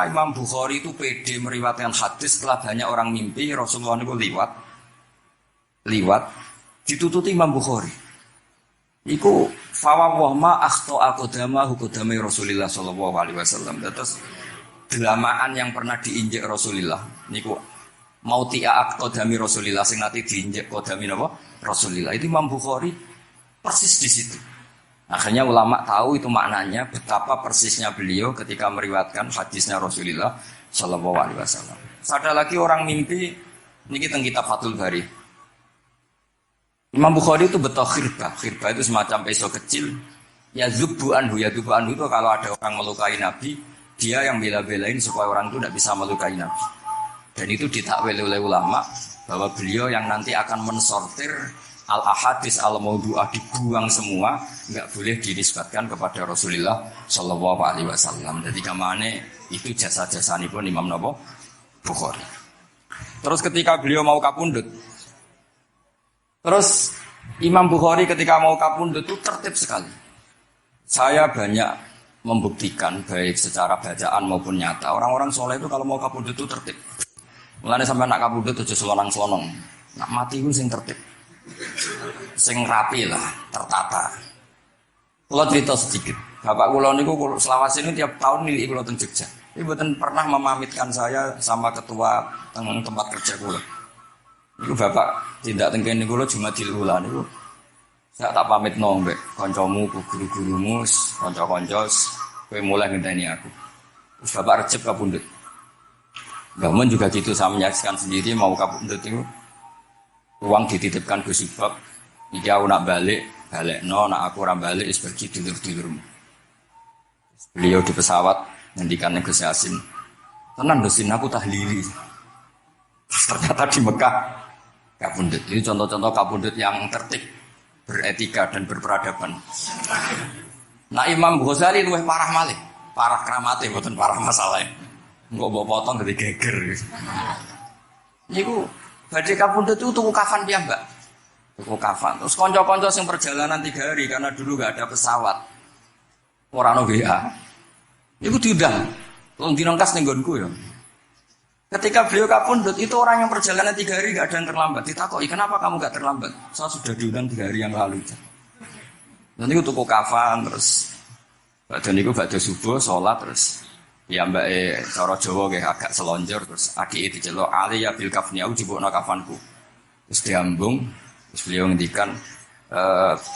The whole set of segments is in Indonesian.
Kenapa Imam Bukhari itu pede meriwayatkan hadis setelah banyak orang mimpi Rasulullah itu liwat ditututi Imam Bukhari. Iku fawwah ma akhto aqdama hukodame Rasulullah sallallahu alaihi wasallam. Terus delamaan yang pernah diinjek Rasulullah niku mau tiak qadami Rasulillah sing nanti diinjek qadami napa Rasulillah itu Imam Bukhari persis di situ. Akhirnya ulama tahu itu maknanya betapa persisnya beliau ketika meriwayatkan hadisnya Rasulullah sallallahu alaihi wasallam. Ada lagi orang mimpi niki teng kitab Fathul Bari. Imam Bukhari itu betul khirbah. Khirbah itu semacam peso kecil. Ya zubu anhu itu kalau ada orang melukai Nabi, dia yang bela-belain supaya orang itu tidak bisa melukai Nabi. Dan itu ditakwil oleh ulama bahwa beliau yang nanti akan mensortir al-ahadits al-maudu'ah, dibuang semua, nggak boleh dinisbatkan kepada Rasulullah Shallallahu Alaihi Wasallam. Jadi kamane itu jasa-jasa pun Imam Bukhari. Terus ketika beliau mau kapundhut, terus Imam Bukhari ketika mau kapundhut itu tertib sekali. Saya banyak membuktikan baik secara bacaan maupun nyata. Orang-orang soleh itu kalau mau kapundhut itu tertib. Mulane sampai nak kapundhut aja selonang-selonong. Nak mati itu sing tertib. Sing rapi lah, tertata. Kula cerita sedikit. Bapak kula niku selawase ini tiap tahun nilai kula teng Jogja. Ibu mboten pernah memamitkan saya sama ketua tempat kerja kula. Iku bapak tindak teng kene kula Jumadil Ula niku. Saya tak pamit nang mbek kancamu, guru-gurumu, kanca-kanca kowe mulai ngenteni aku. Terus bapak Recep kapundhut. Bangun juga gitu, saya menyaksikan sendiri mau kapundhut itu uang dititipkan Gus Subak. Iki aku nak balik no, nak aku ora balik wis pergi dulur-dulurmu. Beliau di pesawat ngendikan Gus Yasin. Tenan Gusin aku tahlili. Ternyata di Mekah kapundhut. Ini contoh-contoh kapundhut yang tertib, beretika dan berperadaban. Nah Imam Ghazali luwih parah malih, parah kramate mboten parah masalahnya. Engko mbok potong dadi geger. Niku badhe kapundhut itu tuku kafan piyambak. Tuku kafan. Terus kanca-kanca sing perjalanan 3 hari karena dulu enggak ada pesawat. Ora ono WA. Niku diundang. Wong dinongkas ning nggonku ya. Ketika beliau kapundhut itu orang yang perjalanan 3 hari enggak ada yang terlambat. Ditakoki, "Kenapa kamu enggak terlambat?" "Saya sudah diundang 3 hari yang lalu." Dan niku tuku kafan terus badan niku badhe subuh salat terus ya mbake cara Jawa nggih agak selonjor terus adike diceluk ali ya bil kafni aku jebokno kafanku. Terus diambung terus beliau ngendikan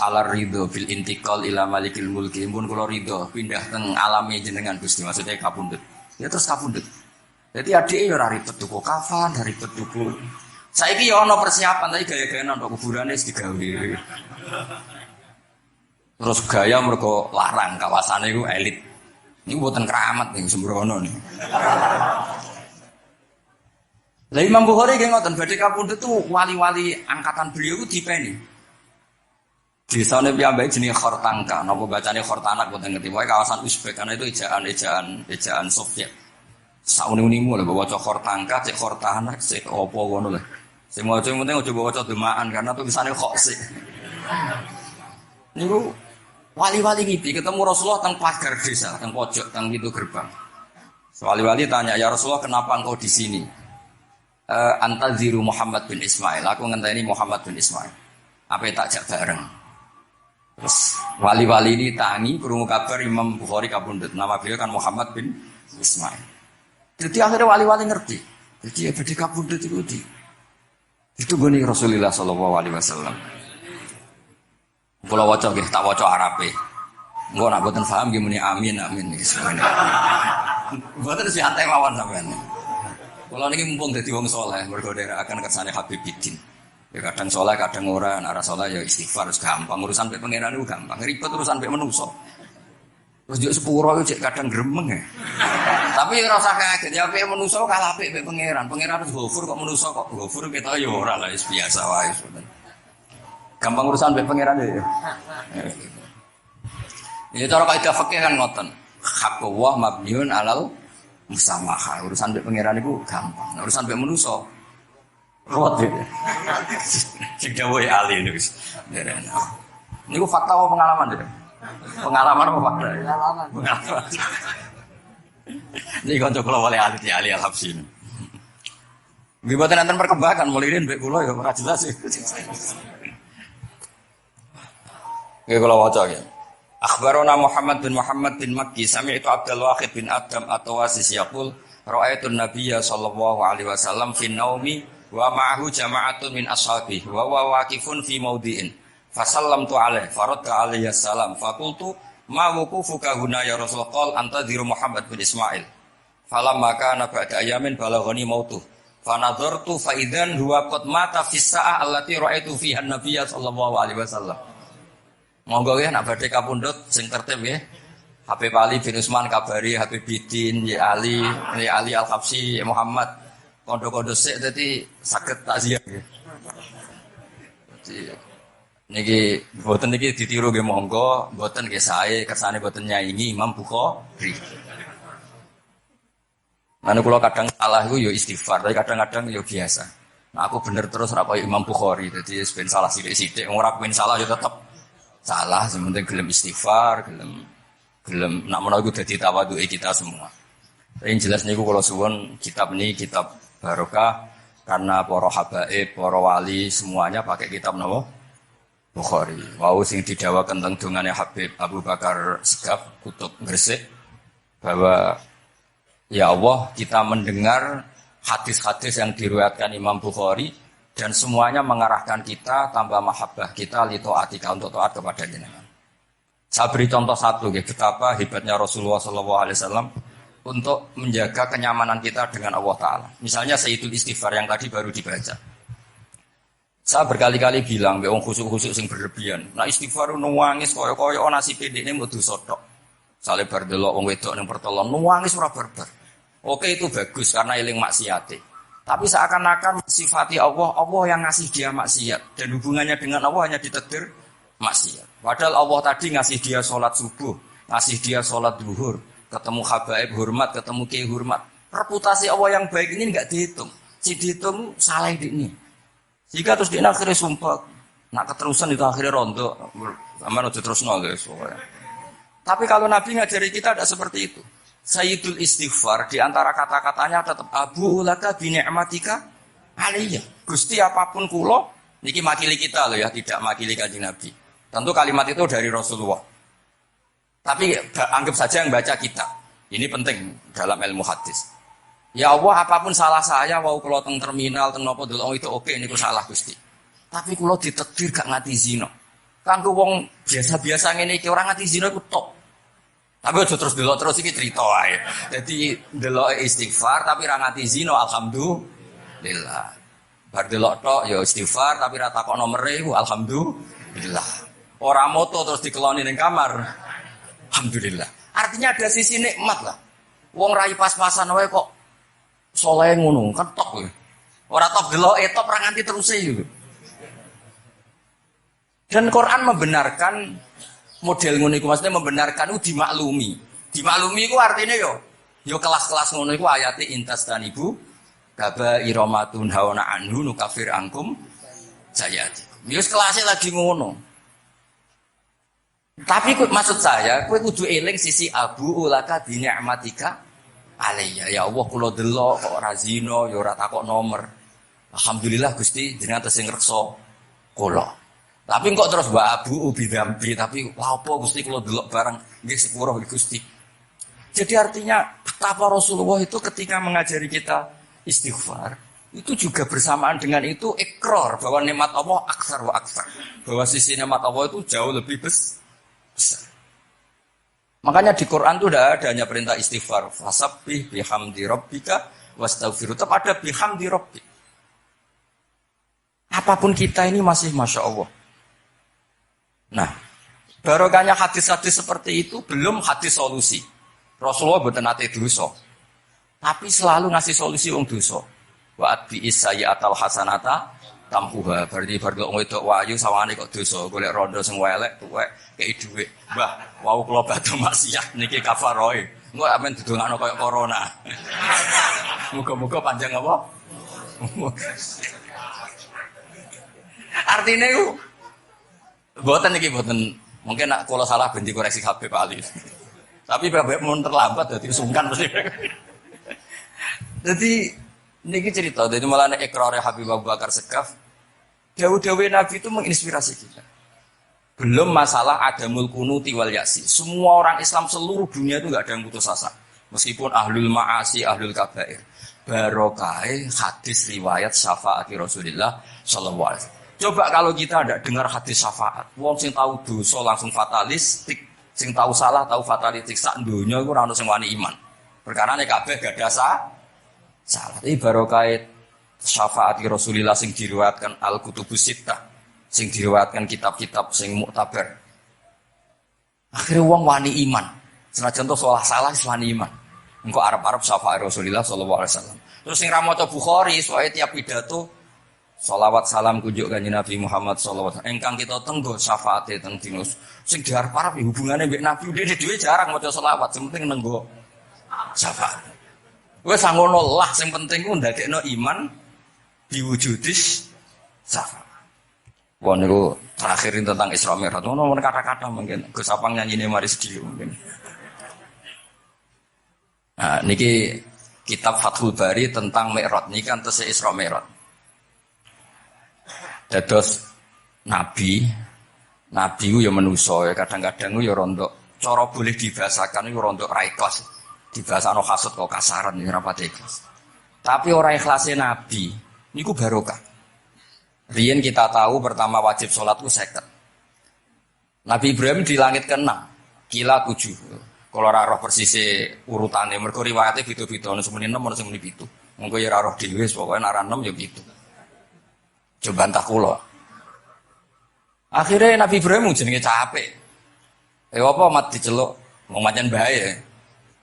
ala ridho bil intiqal ila malikil mulki mun kula ridho pindah teng alame jenengan Gusti maksudnya kapundhut. Ya terus kapundhut. Jadi adike ya ora ribet tuku kafan, ora ribet tuku. Saiki ya ana persiapan tapi gaya-gayane untuk kuburane wis digawe. Terus gaya mergo larang kawasane iku elit. Ini buatan keramat nih, sembrono nih. Lah Imam Bukhari nggih ngoten badhe kapundhut itu wali-wali angkatan beliau itu dipeni. Desane piyambake jenenge Khortangka, napa bacane Khortanak mboten ngerti. Pokoke kawasan Uzbek karena itu ejaan Soviet. Sauni-unimu lho waca Khortangka, cek Khortanak, cek apa ngono lho. Sing maca penting aja waca demaan karena tulisane kok sik. Niku wali-wali ngipi ketemu Rasulullah teng pagar desa, teng pojok, teng pintu gerbang. Wali-wali tanya, "Ya Rasulullah, kenapa engkau di sini?" Antaziru Muhammad bin Ismail. Aku ngenteni Muhammad bin Ismail. Apa tak jak bareng. Terus wali-wali ini tangi krungu kabar Imam Bukhari kapundhut. Nama beliau kan Muhammad bin Ismail. Jadi akhirnya wali-wali ngerti. Jadi ya badhe kapundhut itu gone Rasulullah sallallahu alaihi wasallam. Kula waca nggih, tak waca Arabe. Engko nek mboten paham nggih muni amin nggih semono. Mboten siate mawon sampean. Kula niki mumpung dadi wong saleh mergo akan kersane Habibiddin. Ya kadang saleh kadang ora, nek ora saleh ya istighfar wis gampang. Urusan mek pangeran niku gampang. Ribet urusan mek manusa. Terus yo sepuro yo cek kadang gremeng ya. Tapi ora usah kaget ya mek manusa kalah apik mek pangeran. Pangeran wis ghafur kok manusa kok ghafur ketok yo ora lah wis biasa wae. Gampang urusan mbek pangeran ya. Ya cara kaidah fikih kan ngoten. Haqqullah mabniun alal musamahah. Urusan mbek pangeran iku gampang. Urusan mbek manusa ruwet ya. Sing dawuh ali niku wis. Niku fakta apa pengalaman ya? Pengalaman apa fakta? Pengalaman. Ini kanca kula oleh ali Al-Habsyi. Nggih boten enten perkembangan mulai mbek kula ya ora jelas. Nggih kula waca ya. Akhbarana Muhammad bin Makki sami'tu Abdul Wahid bin Adam at-Tawasis yaqul ra'aitu an-nabiyya sallallahu alaihi wasallam fi naumi wa ma'ahu jama'atun min ashabihi wa waqifun fi mawdi'in fasallamtu alaihi faradda alayhi salam faqultu ma wuqufuka huna ya Rasulullah qala antadhiru Muhammad bin Ismail falamma kana ba'da ayamin balaghani mautuh fanadhartu fa idzan huwa qad mata fi sa'ah allati ra'aitu fiha an-nabiyya sallallahu alaihi wasallam. Monggo ya nak badhe kapundhut sing tertib nggih. Habib Ali bin Utsman kabari Habib Bidin ya Ali Al-Habsyi Muhammad kondo-kondo sik dadi saged takziah nggih. Dadi niki mboten niki ditiru nggih monggo, mboten nggih sae kersane mboten nyaingi Imam Bukhari. Mana kula kadang salah iku ya istighfar, tapi kadang-kadang ya biasa. Nah aku bener terus ora koyo Imam Bukhari, dadi ben salah sithik-sithik ora ben salah ya tetep salah, sementing gelem istighfar, gelem nak menawa iku dadi tawadhuke kita semua. Yang jelas niku kula suwun kitab ini kitab barokah karena para habaib, para wali semuanya pakai kitab napa? Bukhari. Wau sing didhawaken teng dongane Habib Abu Bakar Segaf Kutub Gresik bahwa ya Allah kita mendengar hadis-hadis yang diriwayatkan Imam Bukhari dan semuanya mengarahkan kita tambah mahabbah kita li taatika untuk taat kepada jenengan. Saya beri contoh satu betapa hebatnya Rasulullah SAW untuk menjaga kenyamanan kita dengan Allah Ta'ala. Misalnya Sayyidul Istighfar yang tadi baru dibaca. Saya berkali-kali bilang wong khusuk-khusuk sing berlebihan. Nah istighfar nuwangis kaya-kaya nasi pendekne mlebu sotok. Sale bar delok wong wedok ning pertolon nuwangis ora barbar. Oke itu bagus karena eling maksiate. Tapi seakan-akan sifati Allah yang ngasih dia maksiat dan hubungannya dengan Allah hanya ditakdir maksiat. Padahal Allah tadi ngasih dia sholat subuh, ngasih dia sholat duhur, ketemu habaib hormat, ketemu kiai hormat. Reputasi Allah yang baik ini enggak dihitung. Si dihitung salah ini. Jika terus dia akhirnya sumpah, nak keterusan itu akhirnya rondo, aman udah terus nol guys. Tapi kalau Nabi ngajari kita tidak seperti itu. Sayyidul Istighfar di antara kata-katanya tetap Abu ulaka bi ni'matika aliyah. Gusti apapun kula niki makili kita loh ya, tidak makili Kanjeng Nabi. Tentu kalimat itu dari Rasulullah. Tapi anggap saja yang baca kita. Ini penting dalam ilmu hadis. Ya Allah apapun salah saya wau kula teng terminal teng napa delok itu oke niku salah Gusti. Tapi kula ditakdir gak ngati zina. Kanggo wong biasa-biasa ngene iki ora ngati zina iku top. Tapi aja terus delok terus iki cerita wae. Dadi delok istighfar tapi ra ngati zina alhamdulillah. Bar delok tok ya istighfar tapi ra takok nomere iku alhamdulillah. Ora moto terus dikeloni ning kamar. Alhamdulillah. Artinya ada sisi nikmat lah. Wong rai pas-pasan wae kok saleh ngono kan tok kowe. Ora tok delok top ra nganti terus iki. Dan Quran membenarkan model ngono iku maksudnya membenarkan itu dimaklumi. Dimaklumi iku artinya yo kelas-kelas ngono iku ayate intastanibu kaba iramatun hauna anhu nukafir angkum sayati. Yo kelasé lagi ngono. Tapi maksud saya kowe kudu eling sisi abu ulaka bi ni'matika alayya. Ya Allah kula delok kok ora zina ya ora takok nomor. Alhamdulillah Gusti jenengan tesih ngreksa kula. Tapi kok terus wa abu bidambi tapi lha apa Gusti kula delok barang nggih sepuro Gusti. Jadi artinya betapa Rasulullah itu ketika mengajari kita istighfar itu juga bersamaan dengan itu ikrar bahwa nikmat Allah aksar wa aksar. Bahwa sisi nikmat Allah itu jauh lebih besar. Makanya di Quran itu tidak ada hanya perintah istighfar. Fasabbih bihamdi rabbika wastaghfiru. Tetap ada bihamdi rabbik. Apapun kita ini masih Masya Allah. Nah, barokahnya hadis-hadis seperti itu belum hadis solusi. Rasulullah boten nate dosa. Tapi selalu ngasih solusi wong dosa. Wa atbi'is sayyi'atal hasanata tampuha. Berarti bar wong wedok wayu sawangane kok dosa, golek rondo sing elek tuwek kei dhuwit. Mbah, wau kula badhe maksiat niki kafaroe. Engko amen didongakno kaya corona. Muga-muga panjang apa? Artinya itu mboten iki mboten mungkin nak kula salah ben dikoreksi Habib Ali. Tapi babek mun terlambat dadi sungkan mesti. Jadi niki cerita dari malah ikrare Habib Abu Bakar Segaf. Dawe-dawe Nabi itu menginspirasi kita. Belum masalah adamul kunuti wal yasi. Semua orang Islam seluruh dunia itu enggak ada yang putus asa. Meskipun ahlul ma'asi, ahlul kabair. Barokai hadis riwayat syafaat Rasulullah sallallahu alaihi wasallam. Coba kalau kita tidak dengar hadis syafaat, wong sing tahu dosa langsung fatalistik, sing tahu salah tahu fatalistik sak donya iku ora ono sing wani iman. Perkarane kabeh gak ada salah. Iki barokai syafaat Rasulullah sing diriwayatkan Al-Kutubus Sittah, sing diriwayatkan kitab-kitab sing muktabar. Akhirnya wong wani iman. Senajan to salah wani iman. Engko arep-arep syafaat Rasulullah sallallahu alaihi wasallam. Terus sing ra maca Bukhari soalnya tiap pidato sholawat salam kunjuk kanjeng Nabi Muhammad sallallahu alaihi wasallam. Engkang kita tenggo syafaate teng dinus. Sing diarep-arep hubungane mbek Nabi dhewe jarang maca sholawat, sing penting nenggo syafaat. Wes ngono lah, sing penting ku ndadekno iman diwujudis syafaat. Wah niku terakhirin tentang Isra Mi'raj. Ono kata-kata mungkin Gus Apang nyanyine mari sedih mungkin. Nah, niki kitab Fathul Bari tentang Mi'raj niki kan tesih Isra Mi'raj. Dados nabi ku ya manusa ya kadang-kadang ku ya rondok cara boleh dibahasakan ku rondok ra ikhlas. Dibahasano hasud kok kasaran ya ora pati ikhlas. Tapi ora ikhlase nabi niku barokah. Riyen kita tahu pertama wajib salat ku 50. Nabi Ibrahim di langit ke-6, kila 7. Kalau ora roh persise urutane mergo riwayate beda-beda ana sing muni 6 ana sing muni 7. Mengko ya ora roh dhewe pokoke nek ora 6 ya gitu. Coba entah kula. Akhirnya Nabi Ibrahim jenenge capek. Apa mat diceluk wong pancen bae.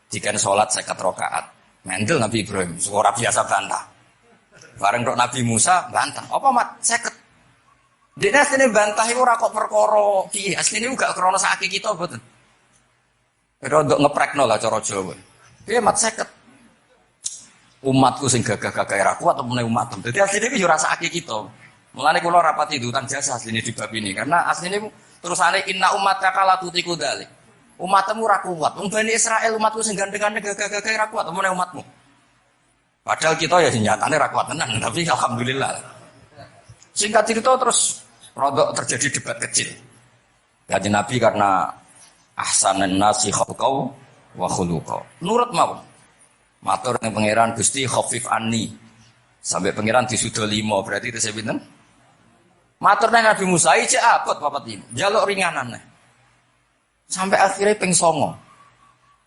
Dikan salat 50 rakaat. Mendel Nabi Ibrahim, ora biasa bantah. Bareng tok Nabi Musa bantah. Apa mat 50? Dene asline bantah iku ora kok perkara piye, asline gak krana sakit kita mboten. Rodok ngeprekno lah cara Jawa. Piye mat 50. Umatku sing gagah-gagah ra kuat apa meneh umat. Dadi asline iki yo ora sakit kita. Mulane kula rapati diutang jasa asline di bab ini karena asline terusane inna umataka la tutiku dzalik. Umatmu ora kuat. Wong Bani Israil umatku sing gandengane gagah-gagah ra kuat apa meneh umatmu. Padahal kita ya nyatane ra kuat tenan, tapi alhamdulillah. Singkat cerita terus rodok terjadi debat kecil. Kanjeng Nabi karena ahsanan nasi khalqau wa khuluqau. Nurut mawon. Matur ning pangeran Gusti khafif anni. Sampai pangeran disudo 5 berarti itu saya pinten? Matur nang Nabi Musa iki abot 45. Njaluk ringanan. Sampai akhirnya ping 9.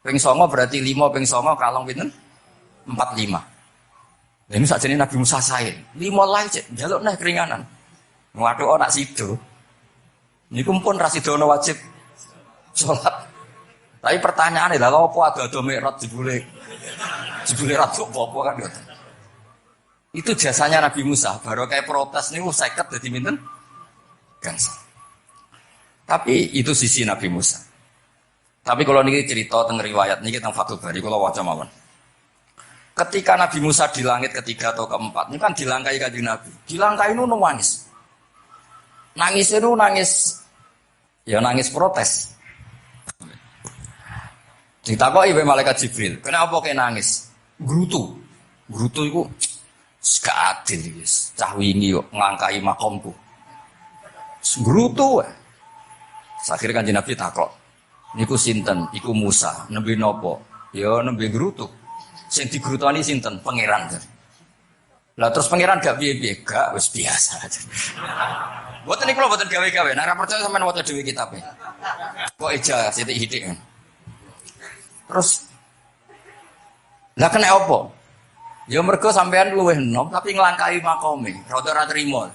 Ping 9 berarti 5 ping 9 kalong pinten? 45. Lah ini sakjane Nabi Musa sae. 5 lah cek njaluk neh keringanan. Waduh ana sido. Niku pun ra sidono wajib salat. Tapi pertanyaane lha opo ada Mi'raj jebule? Jebule ra apa-apa kan ngoten. Itu jasanya Nabi Musa, baru kayak protes niku 50 dadi pinten? Gangsa. Tapi itu sisi Nabi Musa. Tapi kalau niki cerita tentang riwayat niki tentang Fathul Bari kula waca mawon. Ketika Nabi Musa di langit ketiga atau keempat, ini kan dilangkai kanjeng Nabi. Dilangkai itu nangis. Nangis itu nangis, ya nangis protes. Ditakoki wae malaikat Jibril, kenapa kayak nangis? Grutu itu gak adil guys. Cah wingi kok ngangkai makomku. Grutu. Akhirnya kanjeng Nabi takok, niku sinten? Iku Musa, nembe nopo? Ya nembe grutu. Sing digrutoni sinten? Pangeran. Lah terus pangeran gak piye-piye, gak wis biasa aja. Mboten niku lho mboten gawe-gawe, nek ora percaya sampean waca dhewe kitabe. Kok eja sithik-sithik. Terus lah kena apa? Ya mergo sampean luwih enom tapi nglangkai makome, rada ora trimo.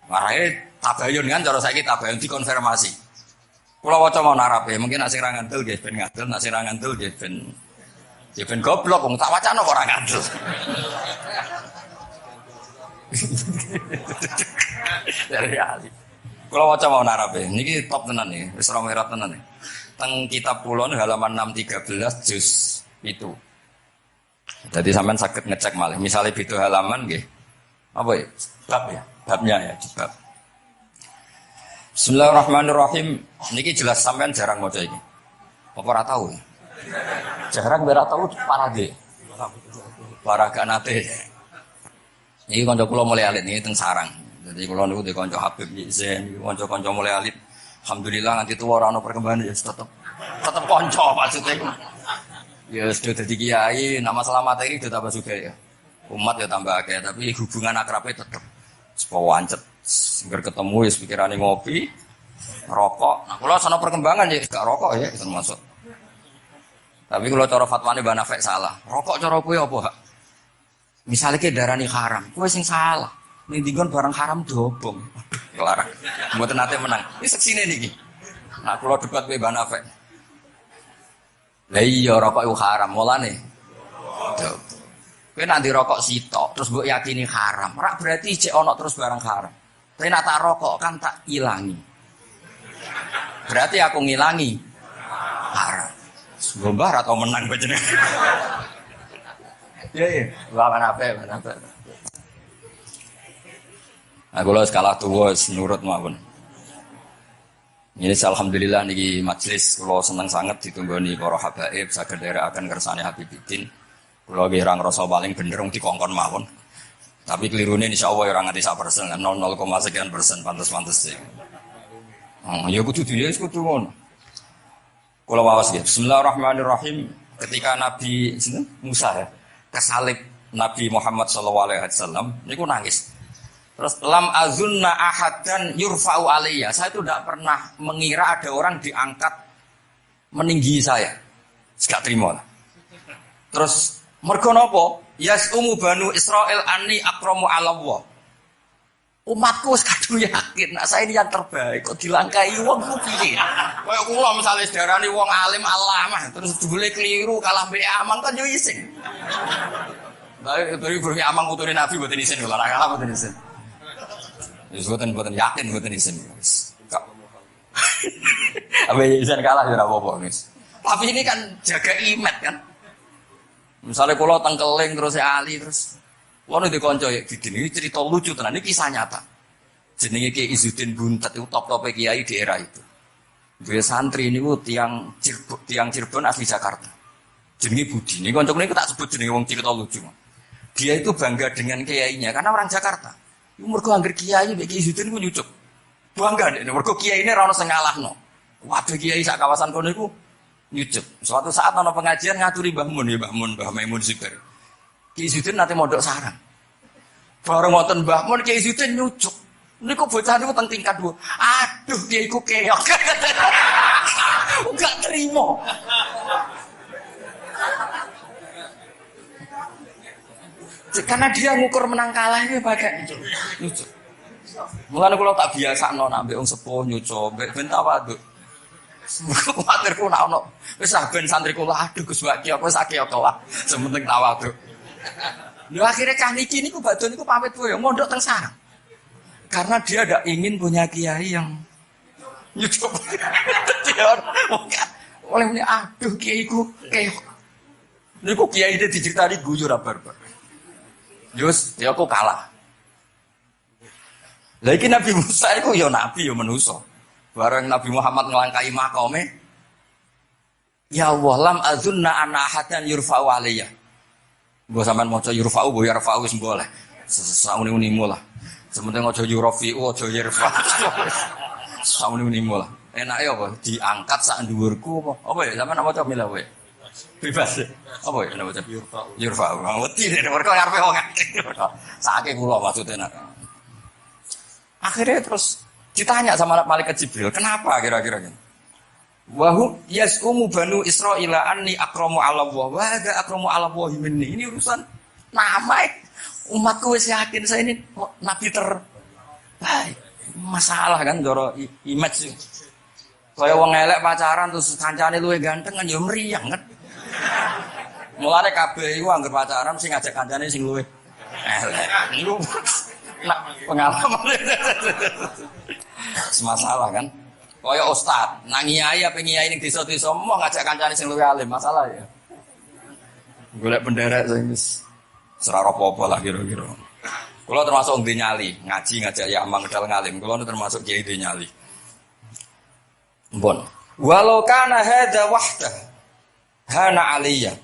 Marahe tabayun kan cara saiki tabayun dikonfirmasi. Kula waca mau narape, mungkin nek sing ra ngandel nggih ben ngandel, nek sing ra ngandel nggih ben ya ben goblok wong tak wacana kok ora ngandel. Dari ahli. Kalau waca mau narape, niki top tenan nih, wis ora merah tenan nih. Teng kitab kula halaman 613 juz itu. Jadi sampean saged ngecek malih. Misalnya beda halaman nggih. Apa ya? Bab ya, babnya ya di bab. Bismillahirrahmanirrahim. Niki jelas sampean jarang maca iki. Apa ora tahu? Jarang ora tahu parade. Para gak nate. Iki kanca kula mulai alit niki teng sarang. Jadi kula niku di kanca Habib Zen, kanca-kanca mulai alit. Alhamdulillah nganti tuwa ora ono perkembangan ya tetep kanca maksudnya iku. Ya sudah dadi kiai, nama masalah materi udah tambah sugih ya. Umat ya tambah akeh, tapi hubungan akrabnya tetep sepo wancet. Sengger ketemu ya pikirane ngopi, rokok. Nah, kula sono perkembangan ya gak rokok ya termasuk. Tapi kalau cara fatwane Mbak Nafek salah. Rokok cara kowe apa, Hak? Misalnya ke darani haram, kowe sing salah. Ning dinggon barang haram dobong. Kelarang. Mboten nate menang. Iki seksine niki. Nah, kula debat mbek Mbak Nafek. Lah iya rokok iku haram, mulane. Kowe nek rokok sitok terus mbok yakini haram, ora berarti cek ana terus barang haram. Tapi nek tak rokok kan tak ilangi. Berarti aku ngilangi haram. Gombah atau menang bajene. Iya. Lawan apa? Aku lo skala tuwa nurut mawon. Ini alhamdulillah niki majelis kula seneng sanget ditunggoni para habaib saged nderekaken kersane Habibuddin. Kula nggih ra ngrasa paling bener wong dikongkon mawon. Tapi kelirune insyaallah ora nganti 1%, 0,sekian persen pantes-pantes sih. Ya kudu dhewe kudu ngono. Kula wawas nggih. Bismillahirrahmanirrahim. Ketika Nabi Musa ya kesalib Nabi Muhammad sallallahu alaihi wasallam niku nangis. Terus lam azunna ahadan yurfa'u alayya. Saya itu tidak pernah mengira ada orang diangkat meninggi saya. Gak terima lah. Terus mergo napa? Yasumu banu Israil anni akramu 'ala Allah. Umatku wis kadung yakin, nek saya ini yang terbaik kok dilangkai wong ku piye? Kaya kula misale sedarani wong alim alamah terus jebule keliru kalah mbek amang kan yo ising. Bae dari burung amang putune Nabi mboten isin lho, ora kalah mboten isin. Wis mboten yakin mboten isin. Kok. Abe isin kalah ya ora apa-apa wis. Tapi ini kan jaga imet kan. Misalnya kula tengkeling terus ali terus wono di konco ya ini cerita lucu tenan, ini kisah nyata. Jenenge Kiai Izzuddin Buntet itu top-top kiai di era itu. Dua santri ini tiang Cirebon asli Jakarta. Jenenge Budi. Ini konco ini tak sebut jenenge wong cerita lucu. Dia itu bangga dengan kiainya karena orang Jakarta. Mergo angger kiai mbek Kiai Izzuddin ku nyucuk. Bangga nek mergo kiai ini ra ono sing ngalahno. Waduh kiai sak kawasan kono iku nyucuk. Suatu saat ana pengajian ngaturi Mbah Mun ya Mbah Maimun Zubair. Kiai Izzuddin nanti mondok sarang. Bareng wonten Mbah Mun Kiai Izzuddin nyucuk. Niku bocah niku teng tingkat 2. Aduh kiai ku keok. Enggak terima. Karena dia ngukur menang kalah ini pakai nyucuk. Mulane kula tak biasakno nek mbek wong sepuh nyucuk, mbek ben tawaduk. Kuwatirku nek ono wis ben santriku lah aduh Gus Baki apa sak keok lah. Sementing tawaduk. Lho akhirnya cah niki niku badhe niku pamit wae mondok teng sarang. Karena dia tidak ingin punya kiai yang nyucuk. Oleh ini aduh kiaiku keok. Niku kiai dia diceritani guyu ra barbar. Yus, dia aku kalah. Lagi Nabi Musa itu ya nabi ya manusia. Bareng Nabi Muhammad ngelangkai makome. Ya Allah lam azunna anna ahadan yurfa'u alayya. Mbok sampean maca yurfa'u bo yarfa'u wis boleh. Sauni-unimu lah. Sementing aja yurafi'u aja yarfa'. Sauni-unimu lah. Enak ya apa? Diangkat sak dhuwurku apa? Apa ya sampean maca milah wae. Bebas. Apa ya maca yurfa'u. Yurfa'u. Wedi nek mergo ngarepe wong akeh. Saking kula maksudnya nak. Akhirnya terus ditanya sama malaikat Jibril, kenapa kira-kira gitu? Wahum yasumu banu Israila anni akramu 'ala Allah wa hadza akramu 'ala Allah minni. Ini urusan nama umatku wis yakin saya ini nabi terbaik. Masalah kan ndoro image. Kaya wong elek pacaran terus kancane luwih ganteng kan ya mriyang kan. Mulane kabeh iku anggere pacaran sing ngajak kancane sing luwih elek. Niku nak pengalaman. Masalah kan. Kaya ustaz, nang kiai apa kiai ning desa-desa mau ngajak kancane sing luwih alim, masalah ya. Golek penderek sing wis ora apa-apa lah kira-kira. Kula termasuk ndek nyali, ngaji ngajak ya amang medal ngalim. Kula termasuk kiai ndek nyali. Mbon. Walau kana hadza wahda hana aliyya.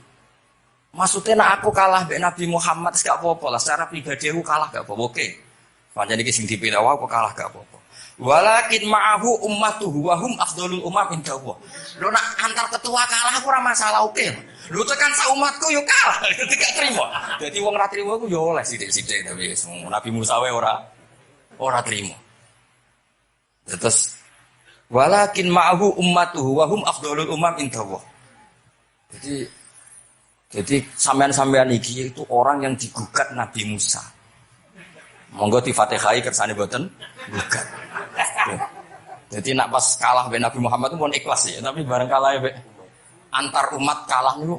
Maksudnya nak aku kalah mbek Nabi Muhammad gak apa-apa lah, secara pribadi aku kalah gak apa-apa. Oke. Pancen iki sing dipilih aku kalah gak apa-apa. Walakin ma'ahu ummatuhu wa hum afdhalul umam indallah. Lho nak antar ketua kalah aku ora masalah oke. Lho tekan sak umatku yo kalah, gak trimo. Dadi wong ra trimo aku yo oleh sithik-sithik tapi Nabi Musa wae ora trimo. Terus walakin ma'ahu ummatuhu wa hum afdhalul umam indallah. Jadi sampean-sampean iki itu orang yang digugat Nabi Musa. Monggo di Fatihai kersane boten gugat. Jadi nak pas kalah be Nabi Muhammad itu pun ikhlas ya, tapi bareng kalah be antar umat kalah niku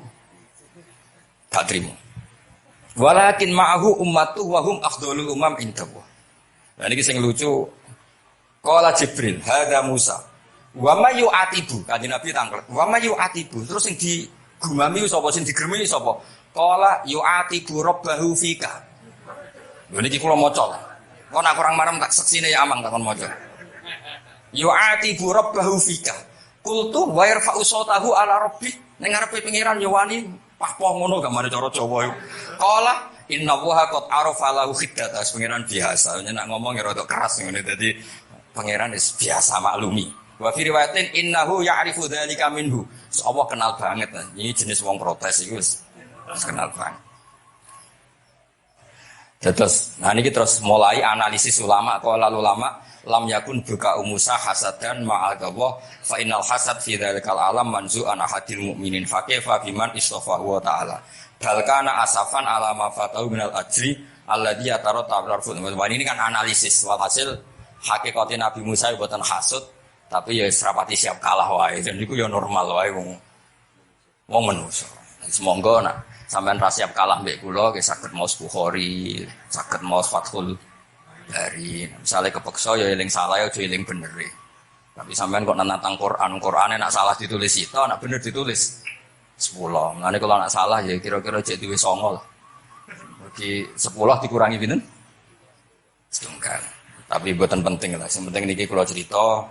gak trimo. Walakin ma'ahu ummatu wa hum afdhalul umam indallah. Lah niki sing lucu. Qala Jibril, hadza Musa. Wa may yu'atibu, kanjeng Nabi tanglet. Wa may yu'atibu, terus sing digumami sapa sing digremeni sapa? Qala yu'atibu rabbahu fika. Lha niki kula maca. Kok nak kurang marem tak seksine ya amang tak kon maca. Yu'atibu rabbahu fika. Qultu wa yarfa'u sautahu ala rabbi. Ning ngarepe pangeran yo wani pah-poh ngono gak mane cara Jawa iku. Qala inna Allaha qad arafa lahu khiddata. Pangeran biasa, nek ngomong ya rada keras ngene dadi pangeran is biasa maklumi. Wa fi riwayatin innahu ya'rifu dzalika minhu. Allah kenal banget. Ini jenis wong protes iku wis kenal banget. Terus, nah ini terus mulai analisis ulama. Kalau lalu ulama lam yakun buka umusa hasadan ma'al gawah fa innal hasad fi dzalikal alam manzu'an ahadil mu'minin fa kaifa biman istafahu wa ta'ala. Bal kana asafan ala ma fatahu minal ajri alladzi yatarata bil ini kan analisis walhasil hakikatnya Nabi Musa buatan hasud, tapi ya serapati siap kalah wae. Dan itu ya normal wae wong manusa. Semoga nak sampean ra siap kalah mbek kula nggih saged maos Bukhari, saged maos Fathul Bari. Misale kepeksa ya eling salah ya aja eling bener. Tapi sampean kok nantang Qur'ane nak salah ditulis sita, nak bener ditulis 10. Mulane kalau nak salah ya kira-kira jek duwe 9 lah. Mergi 10 dikurangi pinten? Setunggal. Tapi buatan penting lah. Yang penting niki kula cerita,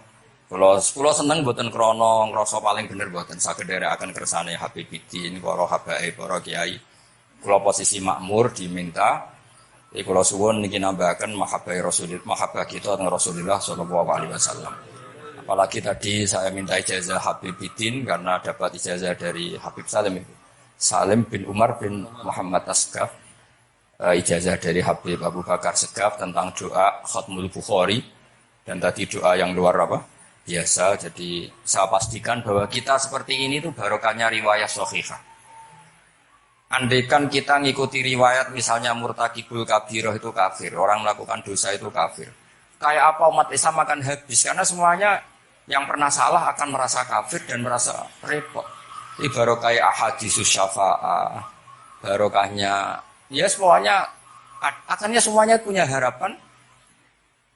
kula seneng buatan krono ngrasa paling bener buatan saged akan kersane Habibiddin, para habaib, para kiai. Kula posisi makmur diminta, kula suwun niki nambahaken mahabbah Rasulillah, mahabbah kita dengan Rasulullah sallallahu alaihi wasallam. Apalagi tadi saya minta ijazah Habibiddin karena dapat ijazah dari Habib Salim bin Umar bin Muhammad Asgaf. Ijazah dari Habib Abu Bakar Segaf tentang doa Khatmul Bukhari dan tadi doa yang luar biasa. Jadi saya pastikan bahwa kita seperti ini tuh barokahnya riwayat shahihah. Andaikan kita ngikuti riwayat misalnya murtakibul kabirah itu kafir, orang melakukan dosa itu kafir. Kayak apa umat Islam akan habis karena semuanya yang pernah salah akan merasa kafir dan merasa repot. Ini barokah ahaditsus syafa'ah, barokahnya ya semuanya akannya semuanya punya harapan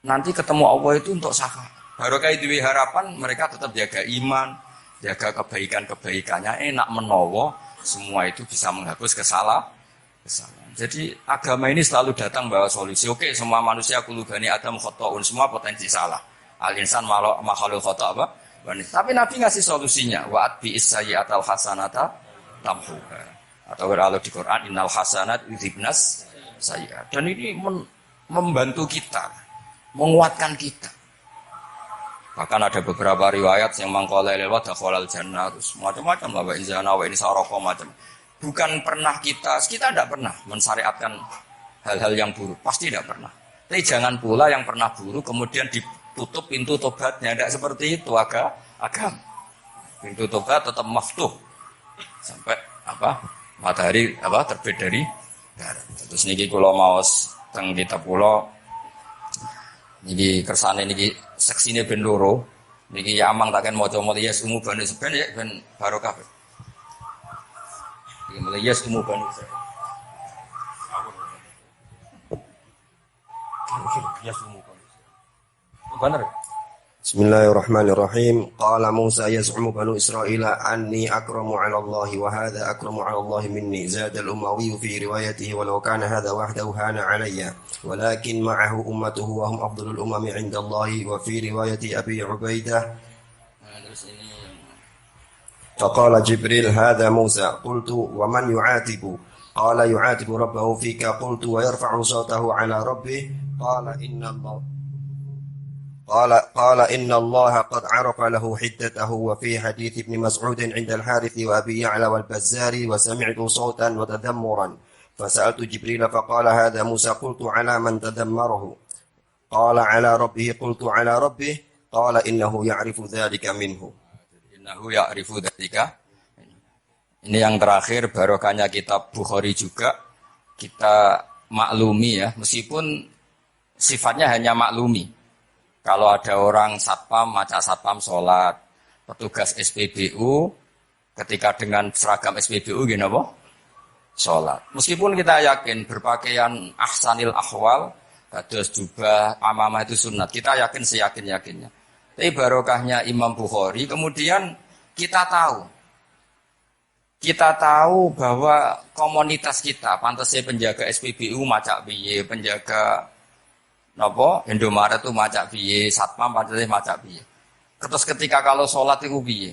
nanti ketemu Allah itu untuk syafaat. Barokah itu harapan mereka tetap jaga iman, jaga kebaikannya, enak menowo, semua itu bisa menghapus kesalahan. Jadi agama ini selalu datang bawa solusi. Oke, semua manusia kulubani adam khotoun, semua potensi salah. Al-insan makhluk khoto apa? Tapi Nabi ngasih solusinya. Wa'at bi'is sayyi'atal hasanata tamhuha. Atau kalau di Quran innal hasanat yudhibnas sayyi'at. Dan ini membantu kita, menguatkan kita. Bahkan ada beberapa riwayat yang mangqala lewat dakhalal jannah terus macam-macam lah wa izana wa insaraqa macam. Bukan pernah kita tidak pernah mensyariatkan hal-hal yang buruk, pasti tidak pernah. Tapi jangan pula yang pernah buruk kemudian ditutup pintu tobatnya, tidak seperti itu agama. Pintu tobat tetap maftuh sampai matahari terbit dari barat. Terus niki kula maos teng kitab kula niki kersane niki seksine ben loro. Niki ya amang taken maca mulya sumu banu seben ya ben barokah. Niki mulya sumu banu seben. Ya sumu banu. Bener. Bismillahirrahmanirrahim. Qala Musa yaz'umu banu Israila anni akramu 'ala Allah wa hadha akramu 'ala Allah minni. Zada al-Umawi fi riwayatihi walau kana hadha wahdahu hana 'alayya walakin ma'ahu ummatuhu wa hum afdalul umami 'inda Allah wa fi riwayati Abi Ubaidah. Terus ini فقال جبريل هذا موسى قلت ومن يعاتب قال يعاتب ربه فيك قلت ويرفع صوته على ربه قال إن الله قد عرف له حدته وفي حديث ابن مسعود عند الحارث وأبي يعلى والبزار وسمعت صوتا وتذمرا فسألت جبريل فقال هذا موسى قلت على من تذمره قال على ربه قلت على ربه قال إنه يعرف ذلك منه. Innahu ya'rifu dzalika. Ini yang terakhir barokahnya kitab Bukhari juga kita maklumi ya, meskipun sifatnya hanya maklumi. Kalau ada orang satpam, maca satpam sholat, petugas SPBU ketika dengan seragam SPBU gini apa? Sholat. Meskipun kita yakin berpakaian ahsanil ahwal, kados jubah, amamah itu sunat. Kita yakin seyakin-yakinnya. Tapi barokahnya Imam Bukhari, kemudian kita tahu bahwa komunitas kita, pantasnya penjaga SPBU macak piye, penjaga Indomaret itu macak piye, satpam pantasnya macak piye. Terus ketika kalau sholat itu piye.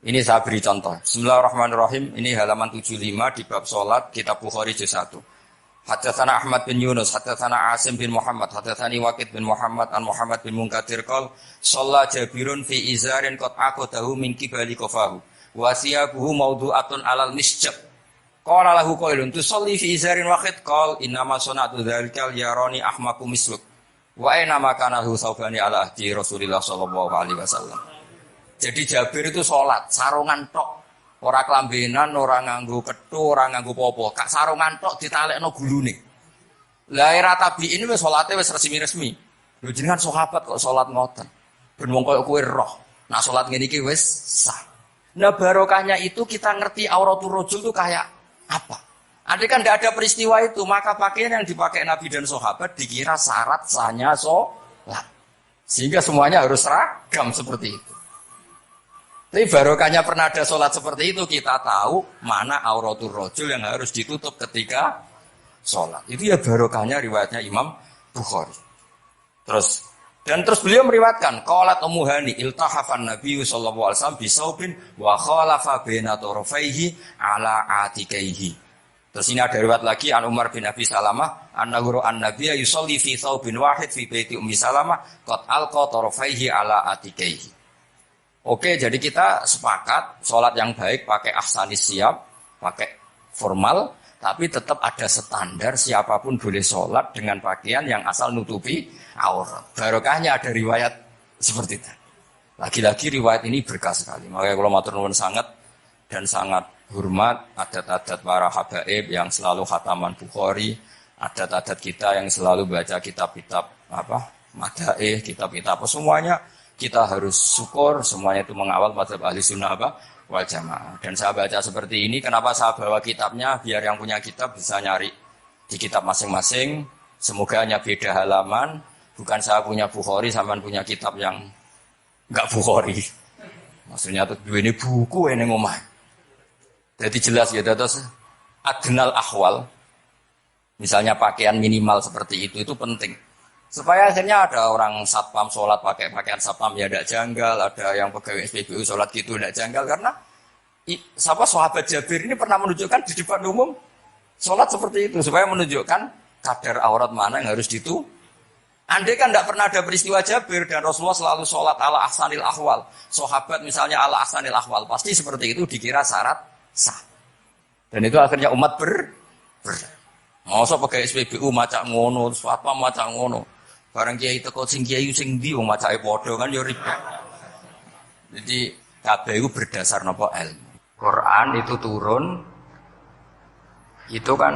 Ini saya beri contoh. Bismillahirrahmanirrahim. Ini halaman 75 di bab sholat, kitab Bukhari juz 1. Haddatsana Ahmad bin Yunus, haddatsana Asim bin Muhammad, haddatsani Waqid bin Muhammad an Muhammad bin Munkadir qol shalla Jabirun fi izarin qad aqadahu min qibali qafahu wa siyabuhu mawdu'atun 'alal misjab. Qala lahu qailun tusalli fi izarin waqid qol inna ma sana'tu dzalika yarani ahmaku misluk wa aina ma kana hu saubani ala ahdi Rasulillah sallallahu alaihi wasallam. Jadi Jabir itu salat sarungan tok. Ora kelambenan, ora nganggo kethu, ora nganggo apa-apa. Kak sarungan tok ditalekno gulune. Lah era tabi'in wis salate wis resmi-resmi. Lho jenengan sahabat kok salat ngoten. Ben wong koyo kowe roh. Nah salat ngene iki wis sah. Nah barokahnya itu kita ngerti auratul rajul itu kayak apa. Andai kan tidak ada peristiwa itu, maka pakaian yang dipakai Nabi dan sahabat dikira syarat sahnya salat. Sehingga semuanya harus seragam seperti itu. Tapi barokahnya pernah ada sholat seperti itu, kita tahu mana auratul rajul yang harus ditutup ketika sholat. Itu ya barokahnya riwayatnya Imam Bukhari. Terus beliau meriwayatkan qalat Ummu Hani iltahafan Nabi sallallahu alaihi wasallam bisaubin wa khalafa baina tarafaihi ala atikaihi. Terus ini ada riwayat lagi an Umar bin Abi Salamah annahu an-nabiyya yusalli fi thawbin wahid fi baiti Ummi Salamah qad alqa tarafaihi ala atikaihi. Oke, jadi kita sepakat sholat yang baik pakai ahsanis siap, pakai formal, tapi tetap ada standar siapapun boleh sholat dengan pakaian yang asal nutupi aurat. Barokahnya ada riwayat seperti itu. Lagi-lagi riwayat ini berkah sekali. Makanya kalau matur nuwun sangat dan sangat hormat adat-adat para habaib yang selalu khataman Bukhari, adat-adat kita yang selalu baca kitab-kitab madaih, kitab-kitab semuanya. Kita harus syukur semuanya itu mengawal mazhab ahli sunnah wal jamaah. Dan saya baca seperti ini, kenapa saya bawa kitabnya? Biar yang punya kitab bisa nyari di kitab masing-masing. Semoga hanya beda halaman. Bukan saya punya Bukhari, sampean punya kitab yang enggak Bukhari. Maksudnya tuh ini buku ini ngomah. Jadi jelas ya, terus adnal ahwal. Misalnya pakaian minimal seperti itu penting. Supaya akhirnya ada orang satpam sholat pakai pakaian satpam ya tidak janggal, ada yang pegawai SPBU sholat gitu tidak janggal karena sahabat Jabir ini pernah menunjukkan di depan umum sholat seperti itu supaya menunjukkan kadar aurat mana yang harus Andai kan tidak pernah ada peristiwa Jabir dan Rasulullah selalu sholat ala ahsanil ahwal, sahabat misalnya ala ahsanil ahwal, pasti seperti itu dikira syarat sah. Dan itu akhirnya umat masa pakai SPBU macak ngono, satpam macak ngono. Barang kiai teko sing kiai sing ndi wong macake padha kan ya ribet. Jadi kabeh iku berdasar napa ilmu. Quran itu turun itu kan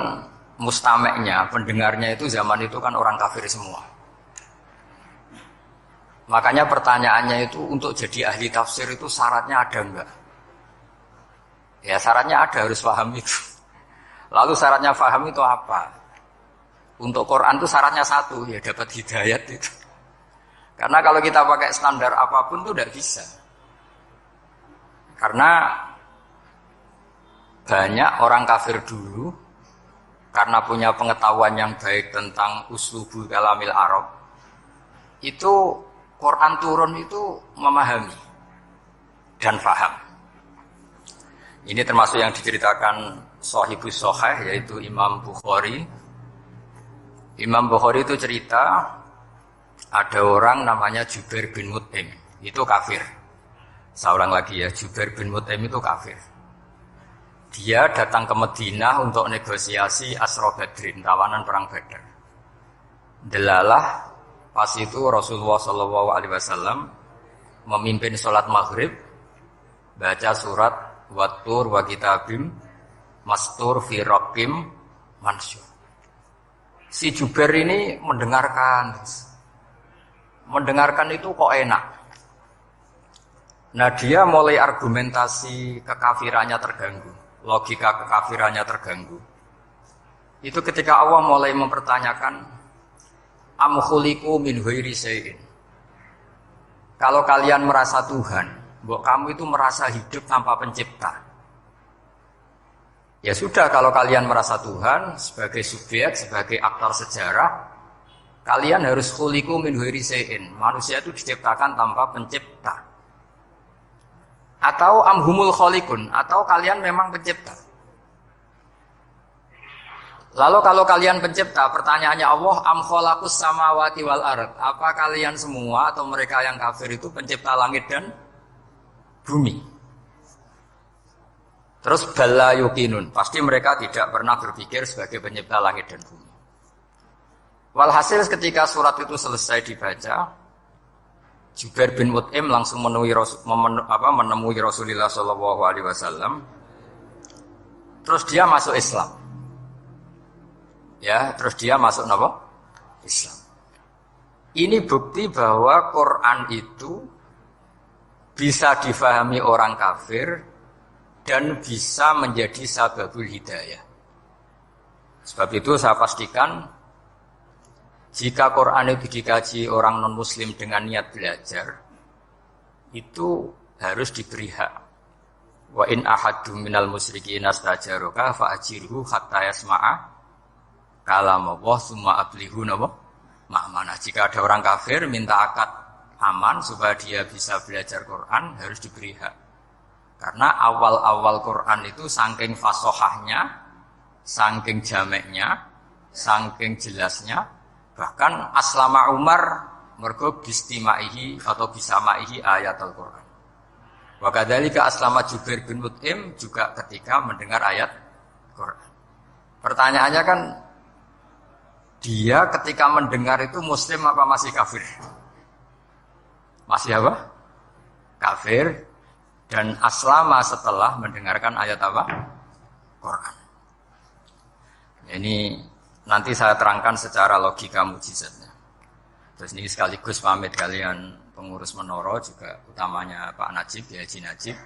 mustameknya, pendengarnya itu zaman itu kan orang kafir semua. Makanya pertanyaannya itu untuk jadi ahli tafsir itu syaratnya ada enggak? Ya syaratnya ada, harus paham itu. Lalu syaratnya paham itu apa? Untuk Quran itu syaratnya satu, ya dapat hidayat itu. Karena kalau kita pakai standar apapun itu tidak bisa. Karena banyak orang kafir dulu, karena punya pengetahuan yang baik tentang uslubul kalamil Arab, itu Quran turun itu memahami dan paham. Ini termasuk yang diceritakan Shahibus Shahih, yaitu Imam Bukhari. Imam Bukhari itu cerita ada orang namanya Jubair bin Mut'im, itu kafir. Seorang lagi ya, Jubair bin Mut'im itu kafir. Dia datang ke Madinah untuk negosiasi Asra Badrin, tawanan perang Badar. Delalah pas itu Rasulullah SAW memimpin sholat maghrib, baca surat Wattur wa kitabim mastur fi raqqim mansyur. Si Jubair ini mendengarkan itu kok enak. Nah dia mulai argumentasi kekafirannya terganggu, logika kekafirannya terganggu. Itu ketika Allah mulai mempertanyakan am khuliqu min ghairi syai'in. Kalau kalian merasa Tuhan, kamu itu merasa hidup tanpa pencipta. Ya sudah, kalau kalian merasa Tuhan sebagai subjek, sebagai aktor sejarah, kalian harus khuliqu min ghairi syai'in. Manusia itu diciptakan tanpa pencipta. Atau amhumul khaliqun, atau kalian memang pencipta. Lalu kalau kalian pencipta, pertanyaannya Allah, am khalaqus samawati wal ard. Apa kalian semua atau mereka yang kafir itu pencipta langit dan bumi? Terus bala yuqinun, pasti mereka tidak pernah berpikir sebagai pencipta langit dan bumi. Walhasil ketika surat itu selesai dibaca, Jubair bin Mut'im langsung menemui Rasulullah SAW. Terus dia masuk Islam. Ya, terus dia masuk apa? Islam. Ini bukti bahwa Quran itu bisa difahami orang kafir dan bisa menjadi sababul hidayah. Sebab itu saya pastikan jika Quran itu dikaji orang non-muslim dengan niat belajar, itu harus diberi hak. Wa in ahadum minal musyrikin astajaroka fa'ajirhu hatta yasma'a kalam Allah summa ablihu ma'manah. Jika ada orang kafir minta akad aman supaya dia bisa belajar Quran, harus diberi hak. Karena awal-awal Quran itu saking fasohahnya, saking jameknya, saking jelasnya, bahkan aslama Umar mergo bistimaihi atau bisamaihi ayat Al-Quran. Wa kadzalika aslama Jubair bin Mut'im juga ketika mendengar ayat Quran. Pertanyaannya kan, dia ketika mendengar itu muslim apa masih kafir? Masih apa? Kafir. Dan aslama setelah mendengarkan ayat apa? Quran. Ini nanti saya terangkan secara logika mukjizatnya. Terus ini sekaligus pamit kalian pengurus Menara, juga utamanya Pak Najib, ya Haji Najib.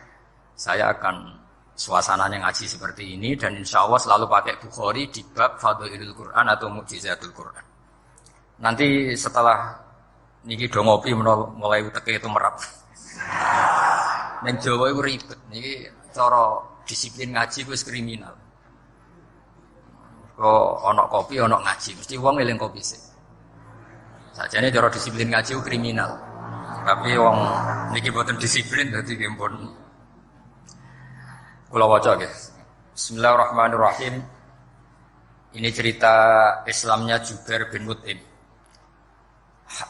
Saya akan suasananya ngaji seperti ini dan insya Allah selalu pakai Bukhari di bab Fadhailul Quran atau Mukjizatul Quran. Nanti setelah niki do ngopi mulai uteke itu merap. Neng Jawa itu ribet, niki cara disiplin ngaji wis kriminal. Kok ana kopi ana ngaji, mesti wong eling kopi sih. Sajane cara disiplin ngaji kriminal. Tapi wong niki boten disiplin dadi nggih pun kula waca nggih. Bismillahirrahmanirrahim. Ini cerita Islamnya Jubair bin Mut'im.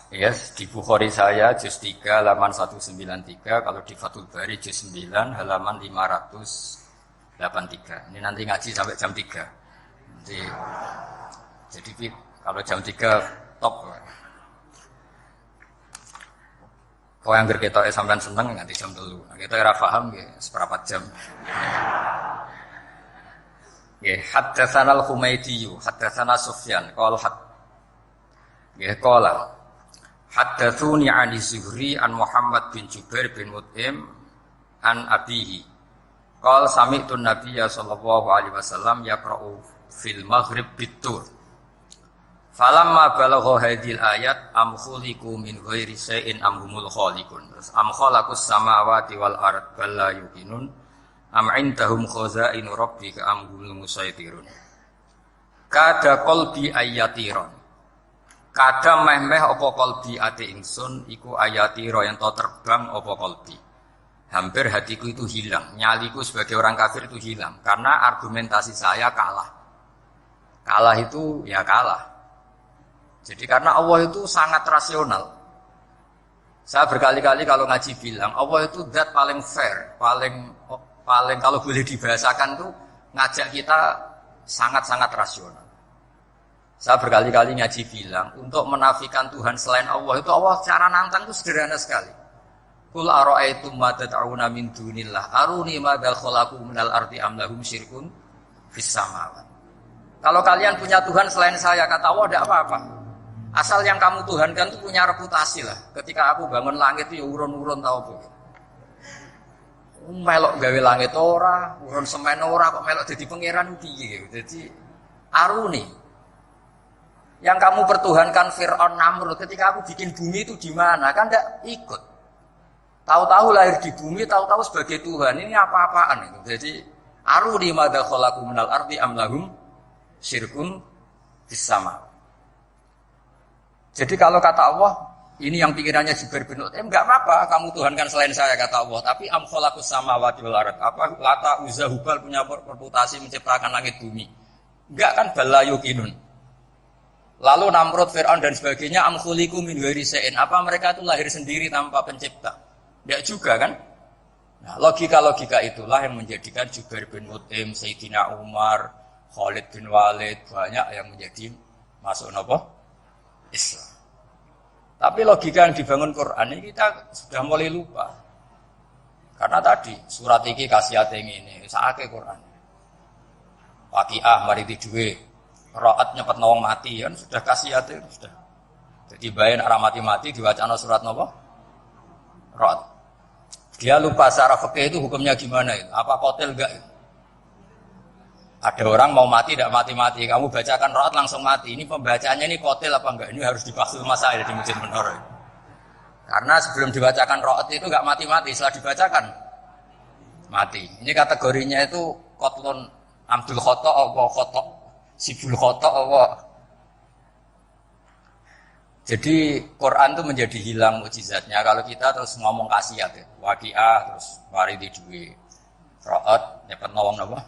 Yes, di Bukhari saya juz 3 halaman 193, kalau di Fathul Bari juz 9 halaman 583. Ini nanti ngaji sampai jam 3. Jadi kalau jam 3 top. Kau yang berketoke sampean seneng nganti jam 3. Nah, kita ora paham nggih seperempat jam. Nggih, haddatsana al-Humaydi, haddatsana Sufyan, qala qala haddatsuni 'ani Zuhri an Muhammad bin Jubair bin Mut'im an abihi. Qala sami'tu an-nabiyya sallallahu alaihi wasallam yaqra'u fil maghrib bit-tur. Falamma balagha hadhil ayat am khuliqu min ghairi syai'in am humul khaliqun. Terus am khalaqus samawati wal ard bal la yuqinun am indahum khazainu rabbika am humul musaytirun. Kada qalbi ayatiron. Kada meh-meh apa qalbi ati ingsun iku ayatira yen to terbang apa qalbi. hampir hatiku itu hilang, nyaliku sebagai orang kafir itu hilang karena argumentasi saya kalah. Kalah itu ya kalah. Jadi karena Allah itu sangat rasional. Saya berkali-kali kalau ngaji bilang Allah itu zat paling fair, paling kalau boleh dibahasakan tuh ngajak kita sangat-sangat rasional. Saya berkali-kali ngaji bilang untuk menafikan Tuhan selain Allah itu Allah cara nantang itu sederhana sekali. Qul ara'aytum ma tad'una min dunillah aruni madza khalaqu minal ardi am lahum syirkun fis samawati. Kalau kalian punya Tuhan selain saya, kata Allah tidak apa-apa. Asal yang kamu tuhankan itu punya reputasi lah. Ketika aku bangun langit itu ya urun-urun tahu apa. Melok gawe langit ora, urun semen ora kok melok jadi pangeran piye. Jadi aruni. Yang kamu pertuhankan Fir'aun Namrud ketika aku bikin bumi itu di mana? Kan tidak ikut. Tahu-tahu lahir di bumi, tahu-tahu sebagai Tuhan. Ini apa-apaan itu. Jadi aruni madza khalaqu minal ardi am lahum syirkun fis sama. Jadi kalau kata Allah, ini yang pikirannya Jubair bin Mut'im, enggak apa-apa kamu tuhankan selain saya kata Allah, tapi am khalaqus samawati wal ard. Apa Lata Uzza Hubal punya reputasi menciptakan langit bumi? Enggak kan bala yuqinun. Lalu Namrud, Fir'aun dan sebagainya am khuliqu min ghairi syai'in. Apa mereka itu lahir sendiri tanpa pencipta? Enggak juga kan? Nah, logika-logika itulah yang menjadikan Jubair bin Mut'im, Sayyidina Umar, Khalid bin Walid banyak yang menjadi masuk napa? Islam. Tapi logika yang dibangun Quran ini kita sudah mulai lupa. Karena tadi surat iki khasiate ngene, sakake Quran. Waqiah mari diduwe, qiraat nyepet wong mati kan sudah khasiate sudah. Jadi bae nek mati-mati diwacana surat napa? Qiraat. Dia lupa secara fikih itu hukumnya gimana itu? Apa qatil enggak itu? Ada orang mau mati tidak mati-mati, kamu bacakan roat langsung mati. Ini pembacanya ini kotil apa enggak? Ini harus dipaksul masalah di Masjid Menor. Karena sebelum dibacakan roat itu enggak mati-mati, setelah dibacakan mati. Ini kategorinya itu kotlun amdul khoto apa khoto sibul khoto apa. Jadi Quran itu menjadi hilang mukjizatnya kalau kita terus ngomong khasiat ya. Waqiah terus mari di duwe. Roat nyepet nawang napa?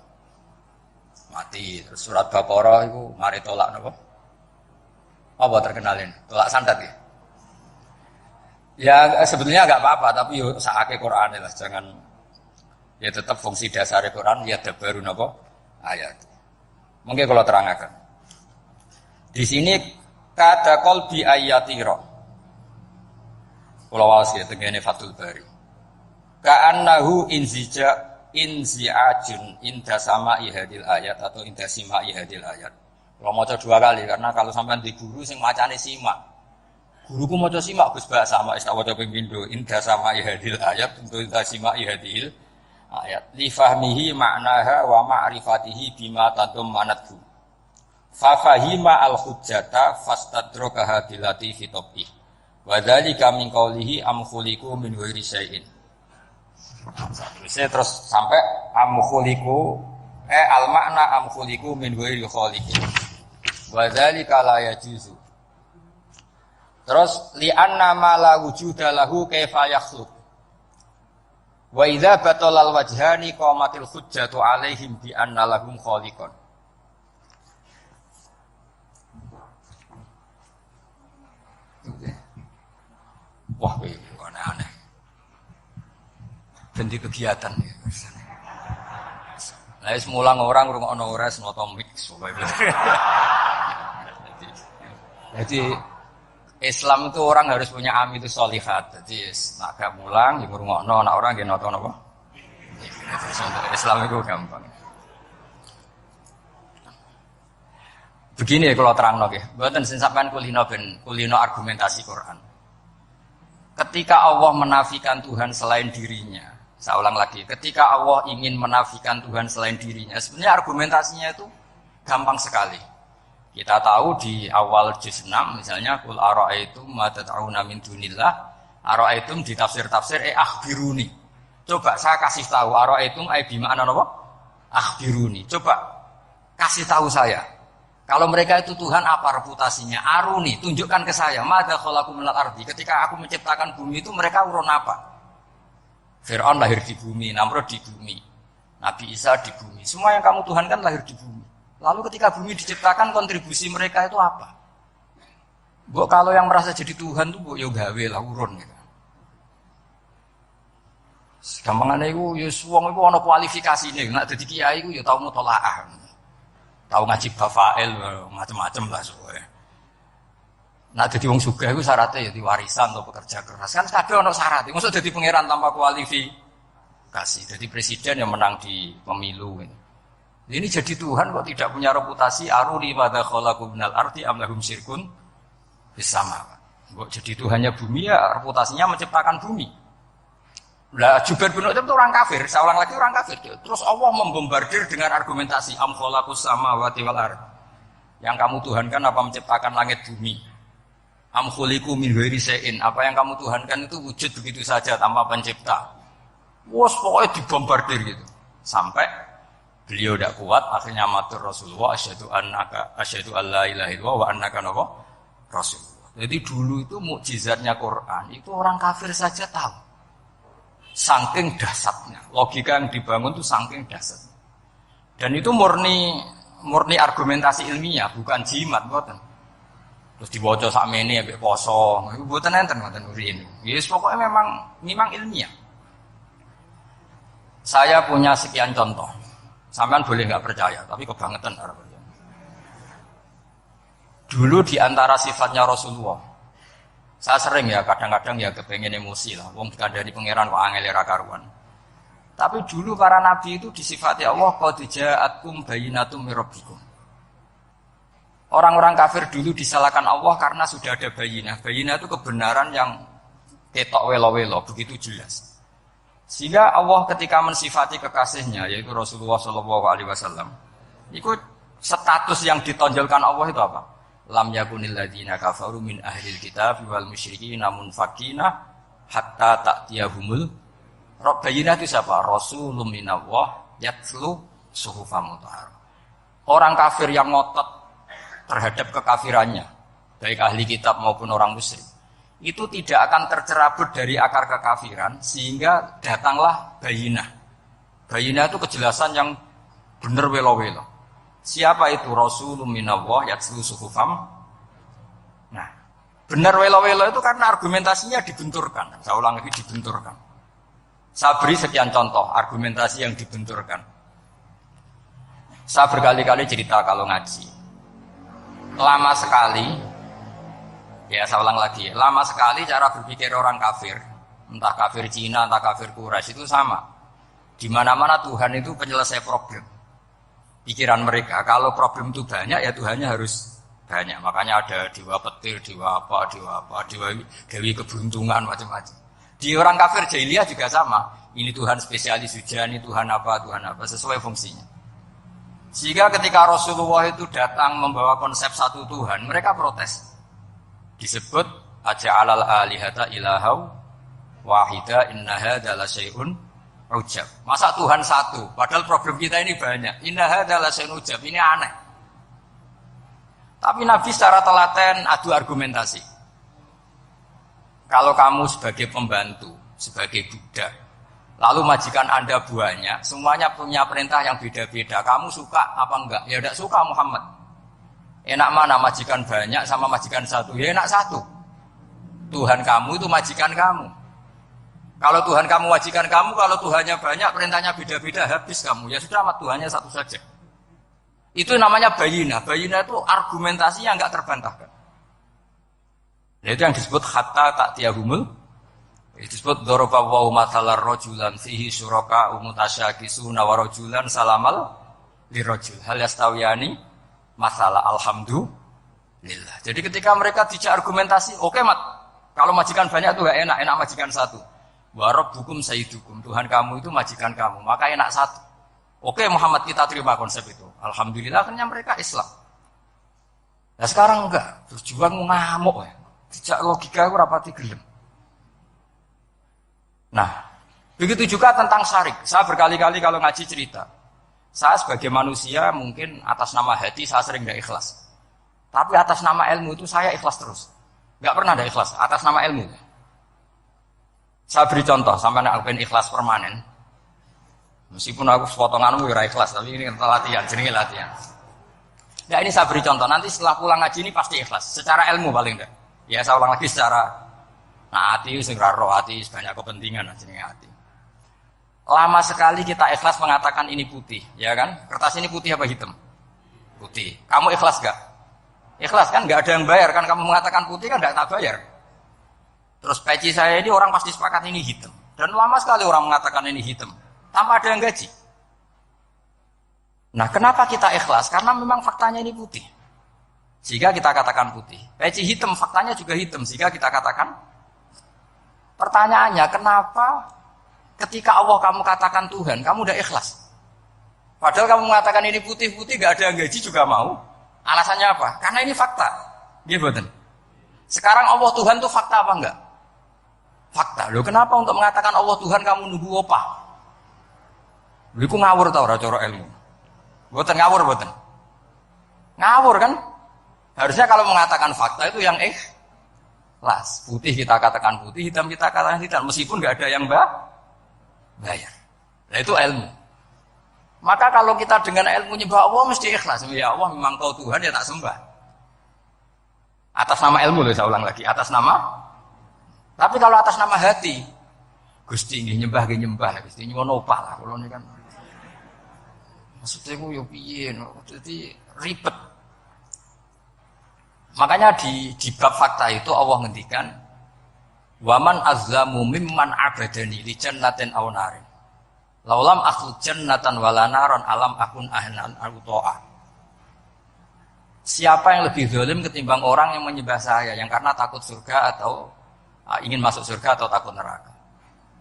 Mati. Terus surat Baqarah itu mari tolak napa? Apa terkenalin? Tolak sandat ya? Ya sebetulnya enggak apa-apa tapi yo sakake Quran lah, jangan ya tetap fungsi dasar Quran ya baru napa? Ayat. Mungkin kalau terangkan. Di sini kata qalbi ayatira. Kula waos ya tengene Fathul Bari. Ka'annahu inzi'ajun inda sama'i hadil ayat atau inda sima'i hadil ayat. Kalau maca dua kali karena kalau sampean di guru sing macane simak. Guruku maca simak Gus Ba sama istawaca ping pindho inda sama'i hadil ayat untuk inda sima'i hadil ayat. Li fahmihi ma'naha wa ma'rifatihi bima tadammanathu. Fa fahima al-hujjata fastadrakaha bilati fi topih. Wa dzalika min qawlihi am khuliqu min ghairi syai'in. Saya terus sampai amkhuliku al makna amkhuliku min ghairi khaliqin wa dzalika la yajuzu. Terus li anna ma la wujuda lahu kaifa yakhluq wa idza batala al wajhani qamatil hujjatu alaihim bi anna lahum khaliqan. Wah, aneh-aneh. Dan di kegiatan ya. Nah, semulang orang ngrungokno ora senoto mix. Jadi Islam itu orang harus punya amitus sholihat. Jadi nak gak mulang ngrungokno, nak orang nggih noto napa? Islam itu gampang. Begini kalau terangno nggih, mboten sing sampean kulino argumentasi Quran. Ketika Allah menafikan Tuhan selain dirinya, saya ulang lagi, ketika Allah ingin menafikan Tuhan selain dirinya, sebenarnya argumentasinya itu gampang sekali. Kita tahu di awal juz 6 misalnya qul ara'aitum ma tad'una min dunillah, ara'aitum di tafsir-tafsir akhbiruni. Coba saya kasih tahu ara'aitum bima'na napa? Akhbiruni. Coba kasih tahu saya. Kalau mereka itu Tuhan apa reputasinya? Aruni, tunjukkan ke saya. Madza khalaqu minal ardi. Ketika aku menciptakan bumi itu mereka urun apa? Fir'aun lahir di bumi, Namrud di bumi, Nabi Isa di bumi. Semua yang kamu tuhankan lahir di bumi. Lalu ketika bumi diciptakan, kontribusi mereka itu apa? Bu, kalau yang merasa jadi Tuhan tuh, bu, ya gawe lah urun gitu. Gampangane iku ya wong iku ana kualifikasine, nek dadi kiai iku ya tau mutolaah. Tau ngaji bafail macam-macam lah soalnya. Nek dadi wong sugih iku syaratnya ya diwarisan atau pekerja keras. Kan kabeh ana syarat. Mosok dadi pangeran tanpa kualifikasi. Jadi presiden yang menang di pemilu ini. Ini jadi Tuhan kok tidak punya reputasi aruni pada khalaqu minal ardi am lahum syirkun bisama. Kok jadi Tuhannya bumi ya reputasinya menciptakan bumi. Lah Jubair bin Mut'im itu orang kafir, saya ulang lagi orang kafir. Terus Allah membombardir dengan argumentasi am khalaqus samawati wal ard. Yang kamu tuhankan apa menciptakan langit bumi? Am khuliqu min ghairi syai'in. Apa yang kamu tuhankan itu wujud begitu saja tanpa pencipta. Wes pokoknya dibombardir gitu. Sampai beliau tidak kuat akhirnya matur Rasulullah asyhadu alla ilaha illallah wa annaka rasulullah. Jadi dulu itu mukjizatnya Quran itu orang kafir saja tahu. Saking dahsyatnya, logika yang dibangun itu saking dahsyat. Dan itu murni argumentasi ilmiah, bukan jimat, bukan. Terus dibaca sakmene ambek poso, itu buatan enten ini. Yes, pokoknya memang ilmiah. Saya punya sekian contoh. Sampean boleh nggak percaya, tapi kebangetan harus percaya. Dulu di antara sifatnya Rasulullah. Saya sering ya, kadang-kadang ya kepengen emosi lah. Wong dikandani pangeran kok angel ra karuan. Tapi dulu para nabi itu disifati Allah qad ja'atkum bayyinatum mir rabbikum. Orang-orang kafir dulu disalahkan Allah karena sudah ada bayinah. Bayinah itu kebenaran yang ketok welo-welo, begitu jelas. Sehingga Allah ketika mensifati kekasihnya yaitu Rasulullah SAW, itu status yang ditonjolkan Allah itu apa? Lam yakunil ladzina kafaru min ahlil kitab wal musyrikin munfakina hatta ta'tiyahumul bayinah itu siapa? Rasulun minallah yatlu suhufan mutahharah. Orang kafir yang ngotot terhadap kekafirannya, baik ahli kitab maupun orang musyrik, itu tidak akan tercerabut dari akar kekafiran sehingga datanglah bayinah. Bayinah itu kejelasan yang benar welo-welo. Siapa itu? Rasulun minallah yatlu suhufam. Nah, benar welo-welo itu karena argumentasinya dibenturkan. Saya ulang lagi, dibenturkan. Saya beri sekian contoh argumentasi yang dibenturkan. Saya berkali-kali cerita kalau ngaji. Lama sekali, ya saya ulang lagi, lama sekali cara berpikir orang kafir, entah kafir Cina, entah kafir Quraisy itu sama. Di mana-mana Tuhan itu penyelesai problem. Pikiran mereka, kalau problem itu banyak ya Tuhannya harus banyak. Makanya ada dewa petir, dewa dewi keberuntungan, macam-macam. Di orang kafir jahiliyah juga sama. Ini Tuhan spesialis hujan, ini Tuhan apa, sesuai fungsinya. Sehingga ketika Rasulullah itu datang membawa konsep satu Tuhan, mereka protes. Disebut aja'alal alihata ilahau wahida inna hadza la syai'un ujab. Masa Tuhan satu, padahal problem kita ini banyak. Inna hadza la syai'un ujab, ini aneh. Tapi Nabi secara telaten adu argumentasi. Kalau kamu sebagai pembantu, sebagai budak, lalu majikan Anda banyak, semuanya punya perintah yang beda-beda. Kamu suka apa enggak? Ya enggak suka Muhammad. Enak mana majikan banyak sama majikan satu? Ya enak satu. Tuhan kamu itu majikan kamu. Kalau Tuhan kamu majikan kamu, kalau Tuhannya banyak, perintahnya beda-beda, habis kamu. Ya sudah, amat Tuhannya satu saja. Itu namanya bayinah. Bayinah itu argumentasi yang enggak terbantahkan. Nah, itu yang disebut hatta ta'tiyahumul. Itu disebut daraba wa mathalar rajulan fihi syuraka mutasyakisuna wa rajulan salamal lirajul. Hal yastawiyani masalah alhamdulillah. Jadi ketika mereka dijak argumentasi, oke mat, kalau majikan banyak itu enggak enak, enak majikan satu. Wa rabbukum sayyidukum, Tuhan kamu itu majikan kamu, maka enak satu. Oke Muhammad, kita terima konsep itu. Alhamdulillah akhirnya mereka Islam. Nah sekarang enggak, terus juang ngamuk ya. Dijak logika itu rapati gelem. Nah, begitu juga tentang syirik. Saya berkali-kali kalau ngaji cerita. Saya sebagai manusia mungkin atas nama hati saya sering tidak ikhlas. Tapi atas nama ilmu itu saya ikhlas terus. Enggak pernah tidak ikhlas atas nama ilmu. Saya beri contoh, sampai nak ben ikhlas permanen. Meskipun aku potonganmu ora ikhlas, tapi ini latihan, jenenge latihan. Nah ini saya beri contoh, nanti setelah pulang ngaji ini pasti ikhlas. Secara ilmu paling enggak. Ya saya ulang lagi secara hati sing roh hati banyak kepentingan jenenge hati. Lama sekali kita ikhlas mengatakan ini putih, ya kan? Kertas ini putih apa hitam? Putih. Kamu ikhlas gak? Ikhlas kan? Gak ada yang bayar kan? Kamu mengatakan putih kan gak tak bayar. Terus peci saya ini orang pasti sepakat ini hitam. Dan lama sekali orang mengatakan ini hitam, tanpa ada yang gaji. Nah kenapa kita ikhlas? Karena memang faktanya ini putih. Sehingga kita katakan putih. Peci hitam, faktanya juga hitam. Sehingga kita katakan. Pertanyaannya, kenapa ketika Allah kamu katakan Tuhan, kamu udah ikhlas? Padahal kamu mengatakan ini putih-putih, gak ada yang gaji juga mau. Alasannya apa? Karena ini fakta. Dia betul. Sekarang Allah Tuhan itu fakta apa enggak? Fakta. Loh kenapa untuk mengatakan Allah Tuhan kamu nunggu apa? Loh itu ngawur tau cara ilmu. Boten ngawur boten. Ngawur kan? Harusnya kalau mengatakan fakta itu yang ikhlas. Putih kita katakan putih, hitam kita katakan hitam. Meskipun gak ada yang bayar. Nah itu ilmu. Maka kalau kita dengan ilmu nyembah Allah mesti ikhlas. Ya Allah memang kau Tuhan ya tak sembah. Atas nama ilmu loh saya ulang lagi. Atas nama. Tapi kalau atas nama hati, Gusti ini nyembah Gusti ini ngono lah. Kalau ini kan. Maksudnya aku yo piye, jadi ribet. Makanya di bab fakta itu Allah ngendikan waman azlamu mimman abadani li jannatin aw narin. Laulam akhluq jannatan wala naron alam akun ahlan al-ta'ah. Siapa yang lebih zalim ketimbang orang yang menyembah saya yang karena takut surga atau ingin masuk surga atau takut neraka.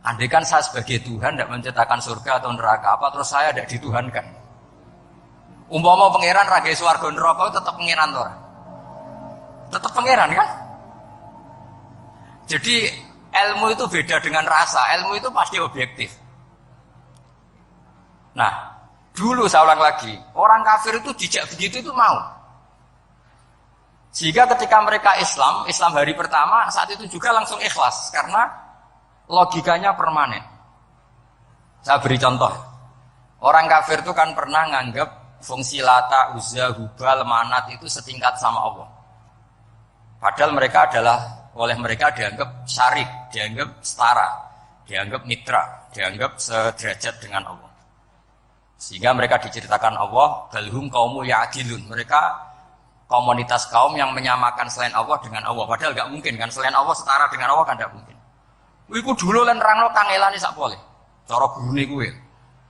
Andaikan saya sebagai Tuhan tidak menciptakan surga atau neraka, apa terus saya tidak dituhankan? Umpama pangeran raga swarga neraka tetap pangeran to ora? Tetap pangeran kan? Jadi ilmu itu beda dengan rasa. Ilmu itu pasti objektif. Nah, dulu saya ulang lagi, orang kafir itu dijak begitu itu mau. Sehingga ketika mereka Islam hari pertama saat itu juga langsung ikhlas karena logikanya permanen. Saya beri contoh. Orang kafir itu kan pernah nganggap fungsi Lata, Uzza, Hubal, Manat itu setingkat sama Allah. Padahal mereka oleh mereka dianggap syarik, dianggap setara, dianggap mitra, dianggap sederajat dengan Allah. Sehingga mereka diceritakan Allah, balhum kaumu ya'dilun. Mereka komunitas kaum yang menyamakan selain Allah dengan Allah. Padahal gak mungkin kan, selain Allah setara dengan Allah kan gak mungkin. Iku dulu lan nerangno kangelane sak pole. Cara gurune kuwi.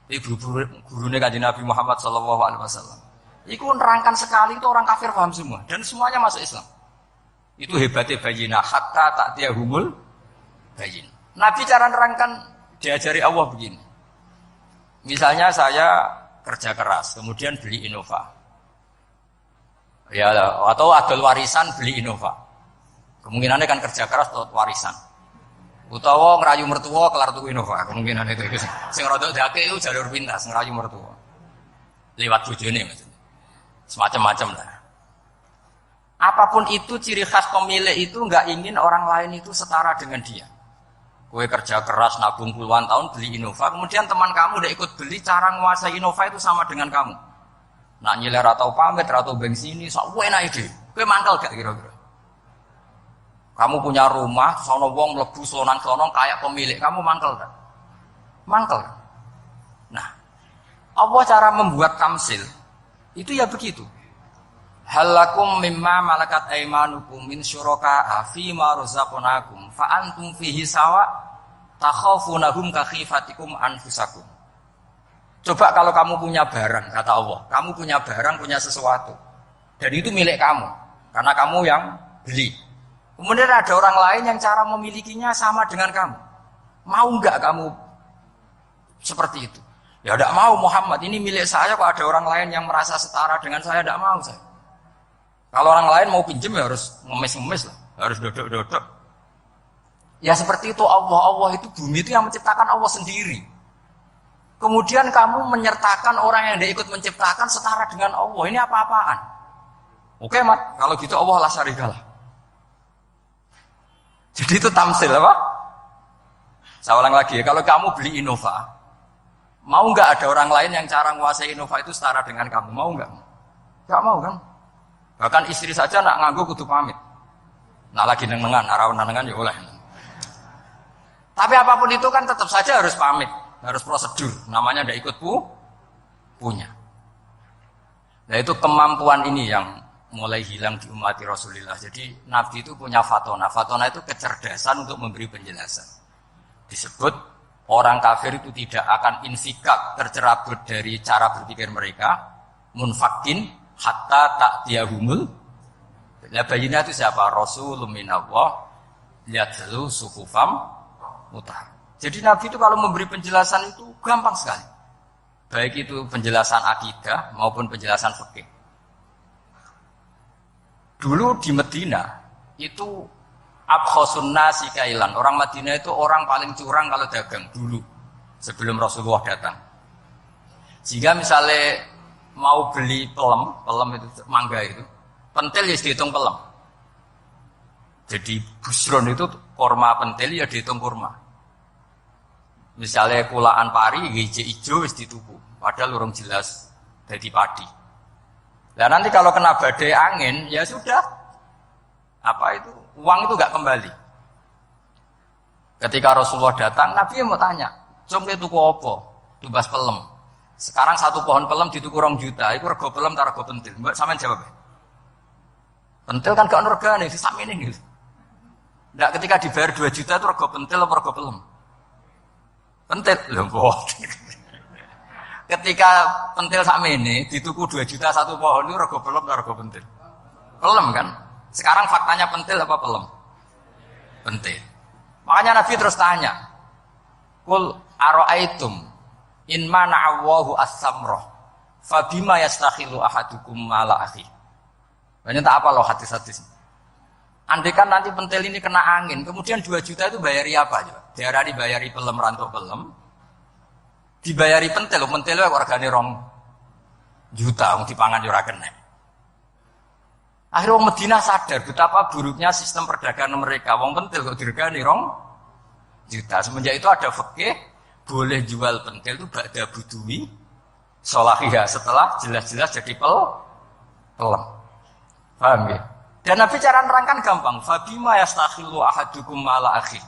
Ibu gurune Kanjeng Nabi Muhammad sallallahu alaihi wasallam. Iku nerangkan sekali itu orang kafir paham semua dan semuanya masuk Islam. Itu hebatnya bayinah hatta ta'tiyahumul bayin. Nabi cara nerangkan diajari Allah begini. Misalnya saya kerja keras, kemudian beli Innova. Ya, atau adol warisan beli Innova. Kemungkinannya kan kerja keras atau warisan. Utawa ngerayu mertua kelar tuku Innova. Kemungkinan itu. Sing rodok dake itu jalur pintas ngerayu mertua. Lewat bojone maksudnya. Semacam-macam lah. Apapun itu ciri khas pemilik itu nggak ingin orang lain itu setara dengan dia. Kue kerja keras nabung puluhan tahun beli Innova, kemudian teman kamu udah ikut beli, cara menguasai Innova itu sama dengan kamu. Nak nyiler atau pamit atau bensin ini, sok enak ide. Kue mangkal gak kira-kira? Kamu punya rumah, sono wong mlebu sonang-sonong kayak pemilik, kamu mangkal gak? Mangkal. Nah, Allah cara membuat tamsil itu ya begitu. Halakum mimma malakat aymanukum min syuraka'a fi ma razaqnakum fa antum fihi sawa takhafunahum ka khifatikum anfusakum. Coba kalau kamu punya barang, kata Allah, kamu punya barang, punya sesuatu dan itu milik kamu karena kamu yang beli. Kemudian ada orang lain yang cara memilikinya sama dengan kamu. Mau enggak kamu seperti itu? Ya enggak mau Muhammad, ini milik saya kok ada orang lain yang merasa setara dengan saya, enggak mau saya. Kalau orang lain mau pinjam ya harus ngemis-ngemis lah, harus dodok-dodok. Ya seperti itu Allah itu bumi itu yang menciptakan Allah sendiri. Kemudian kamu menyertakan orang yang dia ikut menciptakan setara dengan Allah. Ini apa-apaan? Oke mat, kalau gitu Allah la syarikalah. Jadi itu tamsil apa? Saya ulang lagi, kalau kamu beli Innova, mau nggak ada orang lain yang cara menguasai Innova itu setara dengan kamu? Mau nggak? Nggak mau kan? Bahkan istri saja nak nganggo kudu pamit. Nah lagi nengan, arawan nengan ya oleh. Tapi apapun itu kan tetap saja harus pamit, harus prosedur. Namanya ndak ikut punya. Nah itu kemampuan ini yang mulai hilang di umat Rasulullah. Jadi Nabi itu punya fatona. Fatona itu kecerdasan untuk memberi penjelasan. Disebut orang kafir itu tidak akan infikak tercerabut dari cara berpikir mereka, munfakin hatta ta'tiyahumul. Ya bayina itu siapa? Rasulun minallah yatlu suhufam mutahhar. Jadi Nabi itu kalau memberi penjelasan itu gampang sekali. Baik itu penjelasan akidah maupun penjelasan fikih. Dulu di Medina itu abkhosun nasi kailan. Orang Madinah itu orang paling curang kalau dagang dulu sebelum Rasulullah datang. Jika misalnya mau beli pelem itu mangga itu, pentil ya dihitung pelem. Jadi busron itu kurma pentil ya dihitung kurma. Misalnya kulaan pari hijau hijau wis dituku, padahal urung jelas jadi padi. Dan nanti kalau kena badai angin ya sudah, apa itu uang itu nggak kembali. Ketika Rasulullah datang, Nabi mau tanya, "Com ke tuku apa?" Tubas pelem. Sekarang satu pohon pelem dituku 2 juta, itu rego pelem ta rego pentil? Mbak sampean jawab. Pentil kan gak ono regane, sakmene gitu. Ndak ketika dibayar 2 juta itu rego pentil apa rego pelem? Pentil lho kok. Ketika pentil sakmene dituku 2 juta satu pohon itu rego pelem ta rego pentil? Pelem kan? Sekarang faktanya pentil apa pelem? Pentil. Makanya Nabi terus tanya, "Qul ara'aitum in mana'awahu as-samrah fabima yastakhilu ahadukum mala akhi." Banyak tak apa loh hadis-hadis. Andai kan nanti pentil ini kena angin, kemudian 2 juta itu bayari apa? Diarani bayari pelem rantuk pelem, dibayari pentil kok regane 2 juta, wong dipangan yo ora kena. Akhirnya wong Madinah sadar betapa buruknya sistem perdagangan mereka. Wong pentil kok diregani 2 juta. Semenjak itu ada fikih boleh jual pentil itu ba'da buduwi sholahiyah setelah jelas-jelas jadi pelem. Paham ya? Dan Nabi cara nerangkan gampang. Fabima yastakhilu ahadukum mala akhi.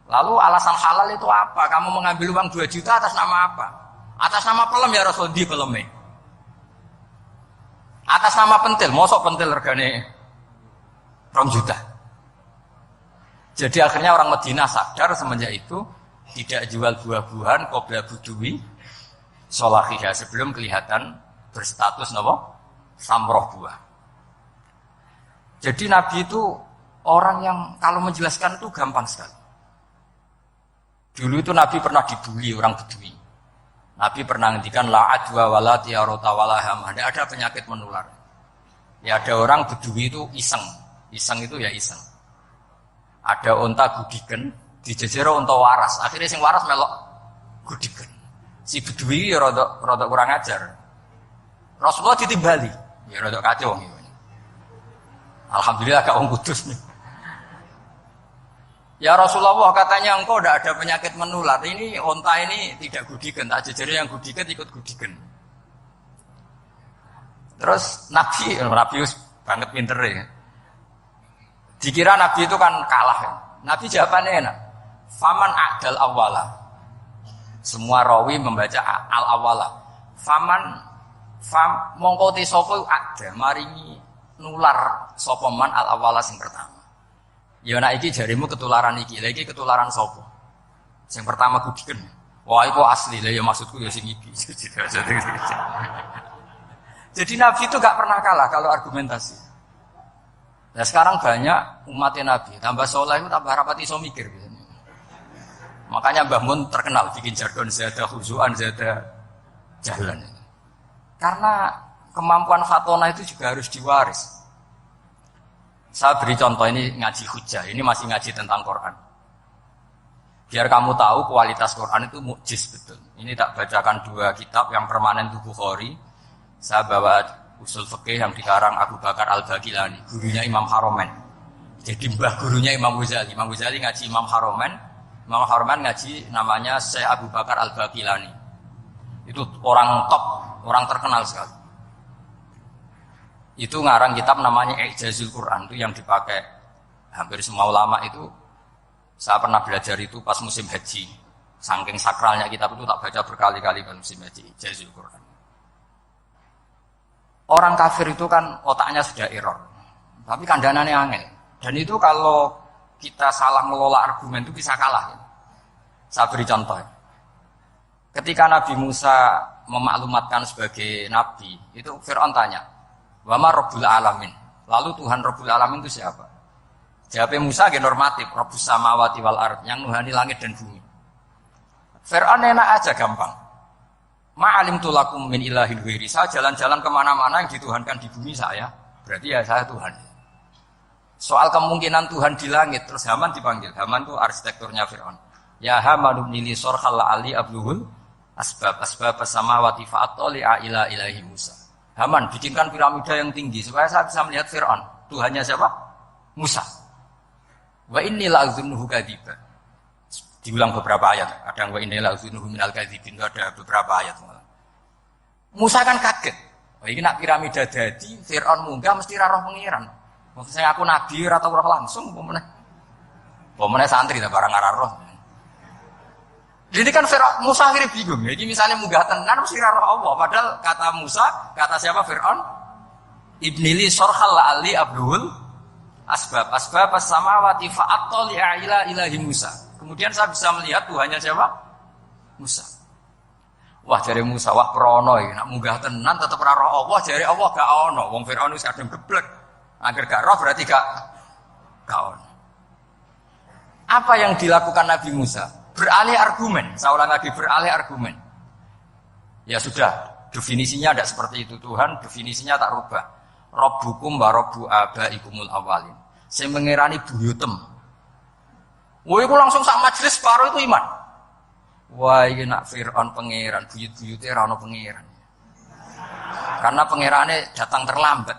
Lalu alasan halal itu apa? Kamu mengambil uang 2 juta atas nama apa? Atas nama pelem ya Rasul di peleme. Atas nama pentil, mosok pentil regane 2 juta. Jadi akhirnya orang Madinah sadar semenjak itu tidak jual buah-buahan qabla buduwi sholahiyah sebelum kelihatan berstatus napa? Samroh buah. Jadi Nabi itu orang yang kalau menjelaskan itu gampang sekali. Dulu itu Nabi pernah dibully orang Bedui. Nabi pernah ngendikan la adwa wala tiarota wala hamah. Tidak ada penyakit menular. Ya ada orang Bedui itu iseng. Iseng itu ya iseng. Ada unta gudiken, dijejero unta waras. Akhirnya sing waras melok gudiken. Si Bedui ya rada kurang ajar. Rasulullah ditimbali. Ya rada kacau. Alhamdulillah gak wong kudus nih. Ya Rasulullah katanya engkau tidak ada penyakit menular. Ini onta ini tidak gudikan. Tak jejari yang gudikan ikut gudikan. Terus Nabi banget pinter ya. Dikira Nabi itu kan kalah. Nabi jawabannya enak. Faman a'dal awwala. Semua rawi membaca al-awwala. Mongko te sapa ada maringi nular sapa man al-awwala sing pertama. Ya nek iki jarimu ketularan iki, lha iki ketularan sapa? Sing pertama gudiken. Wah iku asli, lah ya maksudku ya sing iki. Jadi Nabi itu gak pernah kalah kalau argumentasi. Nah sekarang banyak umatnya Nabi, tambah soleh itu tambah rapat iso mikir biasanya. Makanya Mbah Mun terkenal bikin jargon zada khuzuan, zada jalan. Karena kemampuan fatona itu juga harus diwaris. Saya beri contoh ini ngaji hujah, ini masih ngaji tentang Quran. Biar kamu tahu kualitas Quran itu mukjiz betul. Ini tak bacakan 2 kitab yang permanen itu Bukhari. Saya bawa usul fikih yang dikarang Abu Bakar Al-Baqilani, gurunya Imam Haromen. Jadi mbah gurunya Imam Ghazali. Imam Ghazali ngaji Imam Haromen, Imam Harman ngaji namanya Syekh Abu Bakar Al-Baqilani. Itu orang top, orang terkenal sekali. Itu ngarang kitab namanya I'jazul Quran, itu yang dipakai hampir semua ulama itu. Saya pernah belajar itu pas musim haji. Saking sakralnya kitab itu tak baca berkali-kali pas musim haji, I'jazul Quran. Orang kafir itu kan otaknya sudah error. Tapi kandanannya angel. Dan itu kalau kita salah mengelola argumen itu bisa kalah. Saya beri contoh. Ketika Nabi Musa memaklumatkan sebagai nabi, itu Fir'aun tanya, "Wa ma Rabbul Alamin?" Lalu Tuhan Rabbul Alamin itu siapa? Jawabnya Musa ge normatif, Rabbus samawati wal ard, yang nuhani langit dan bumi. Fir'aun enak aja gampang. Ma'alimtu lakum min ilahin ghairi. Saya jalan-jalan kemana-mana yang dituhankan di bumi saya. Berarti ya saya Tuhan. Soal kemungkinan Tuhan di langit, terus Haman dipanggil. Haman itu arsitekturnya Fir'aun. Ya Haman ibnili sorhal la'ali abluhul asbab samawati fa'attali'a ila ilahi Musa. Haman, bikinkan piramida yang tinggi supaya saya bisa melihat Fir'aun. Tuhannya siapa? Musa. Wa inni la'azunnuhu kadziba. Diulang beberapa ayat. Ada wa inni la'azunnuhu minal kadzibin, ada beberapa ayat. Musa kan kaget. Wah, ini nak piramida jadi Fir'aun munggah mesti roh pengiran. Maksudnya aku nabi atau roh langsung, pemenang santri tak barang arah roh. Jadi kan Musa akhirnya bingung. Jadi misalnya munggah tenan mesti roh Allah. Padahal kata Musa, kata siapa Fir'aun? Ibnili sorhal la'ali abdul asbab as-samawati fa'attali'a ila ilahi Musa. Kemudian saya bisa melihat Tuhannya siapa? Musa. Wah jari Musa, wah prono ya. Nak munggah tenan tetap roh Allah. Jari Allah gak ono. Wong Fir'aun wis kadung geblek. Agar gak roh berarti gak ono. Apa yang dilakukan Nabi Musa? Beralih argumen. Saya ulang lagi, beralih argumen. Ya sudah, definisinya tidak seperti itu. Tuhan definisinya tak rubah. Rabbukum wa rabbu abaikumul awalin. Saya mengirani buyutem. Wah, itu langsung sak majelis separuh itu iman. Wah, ini nak Fir'aun pangeran, buyut-buyutnya rano pangeran. Karena pangerannya datang terlambat.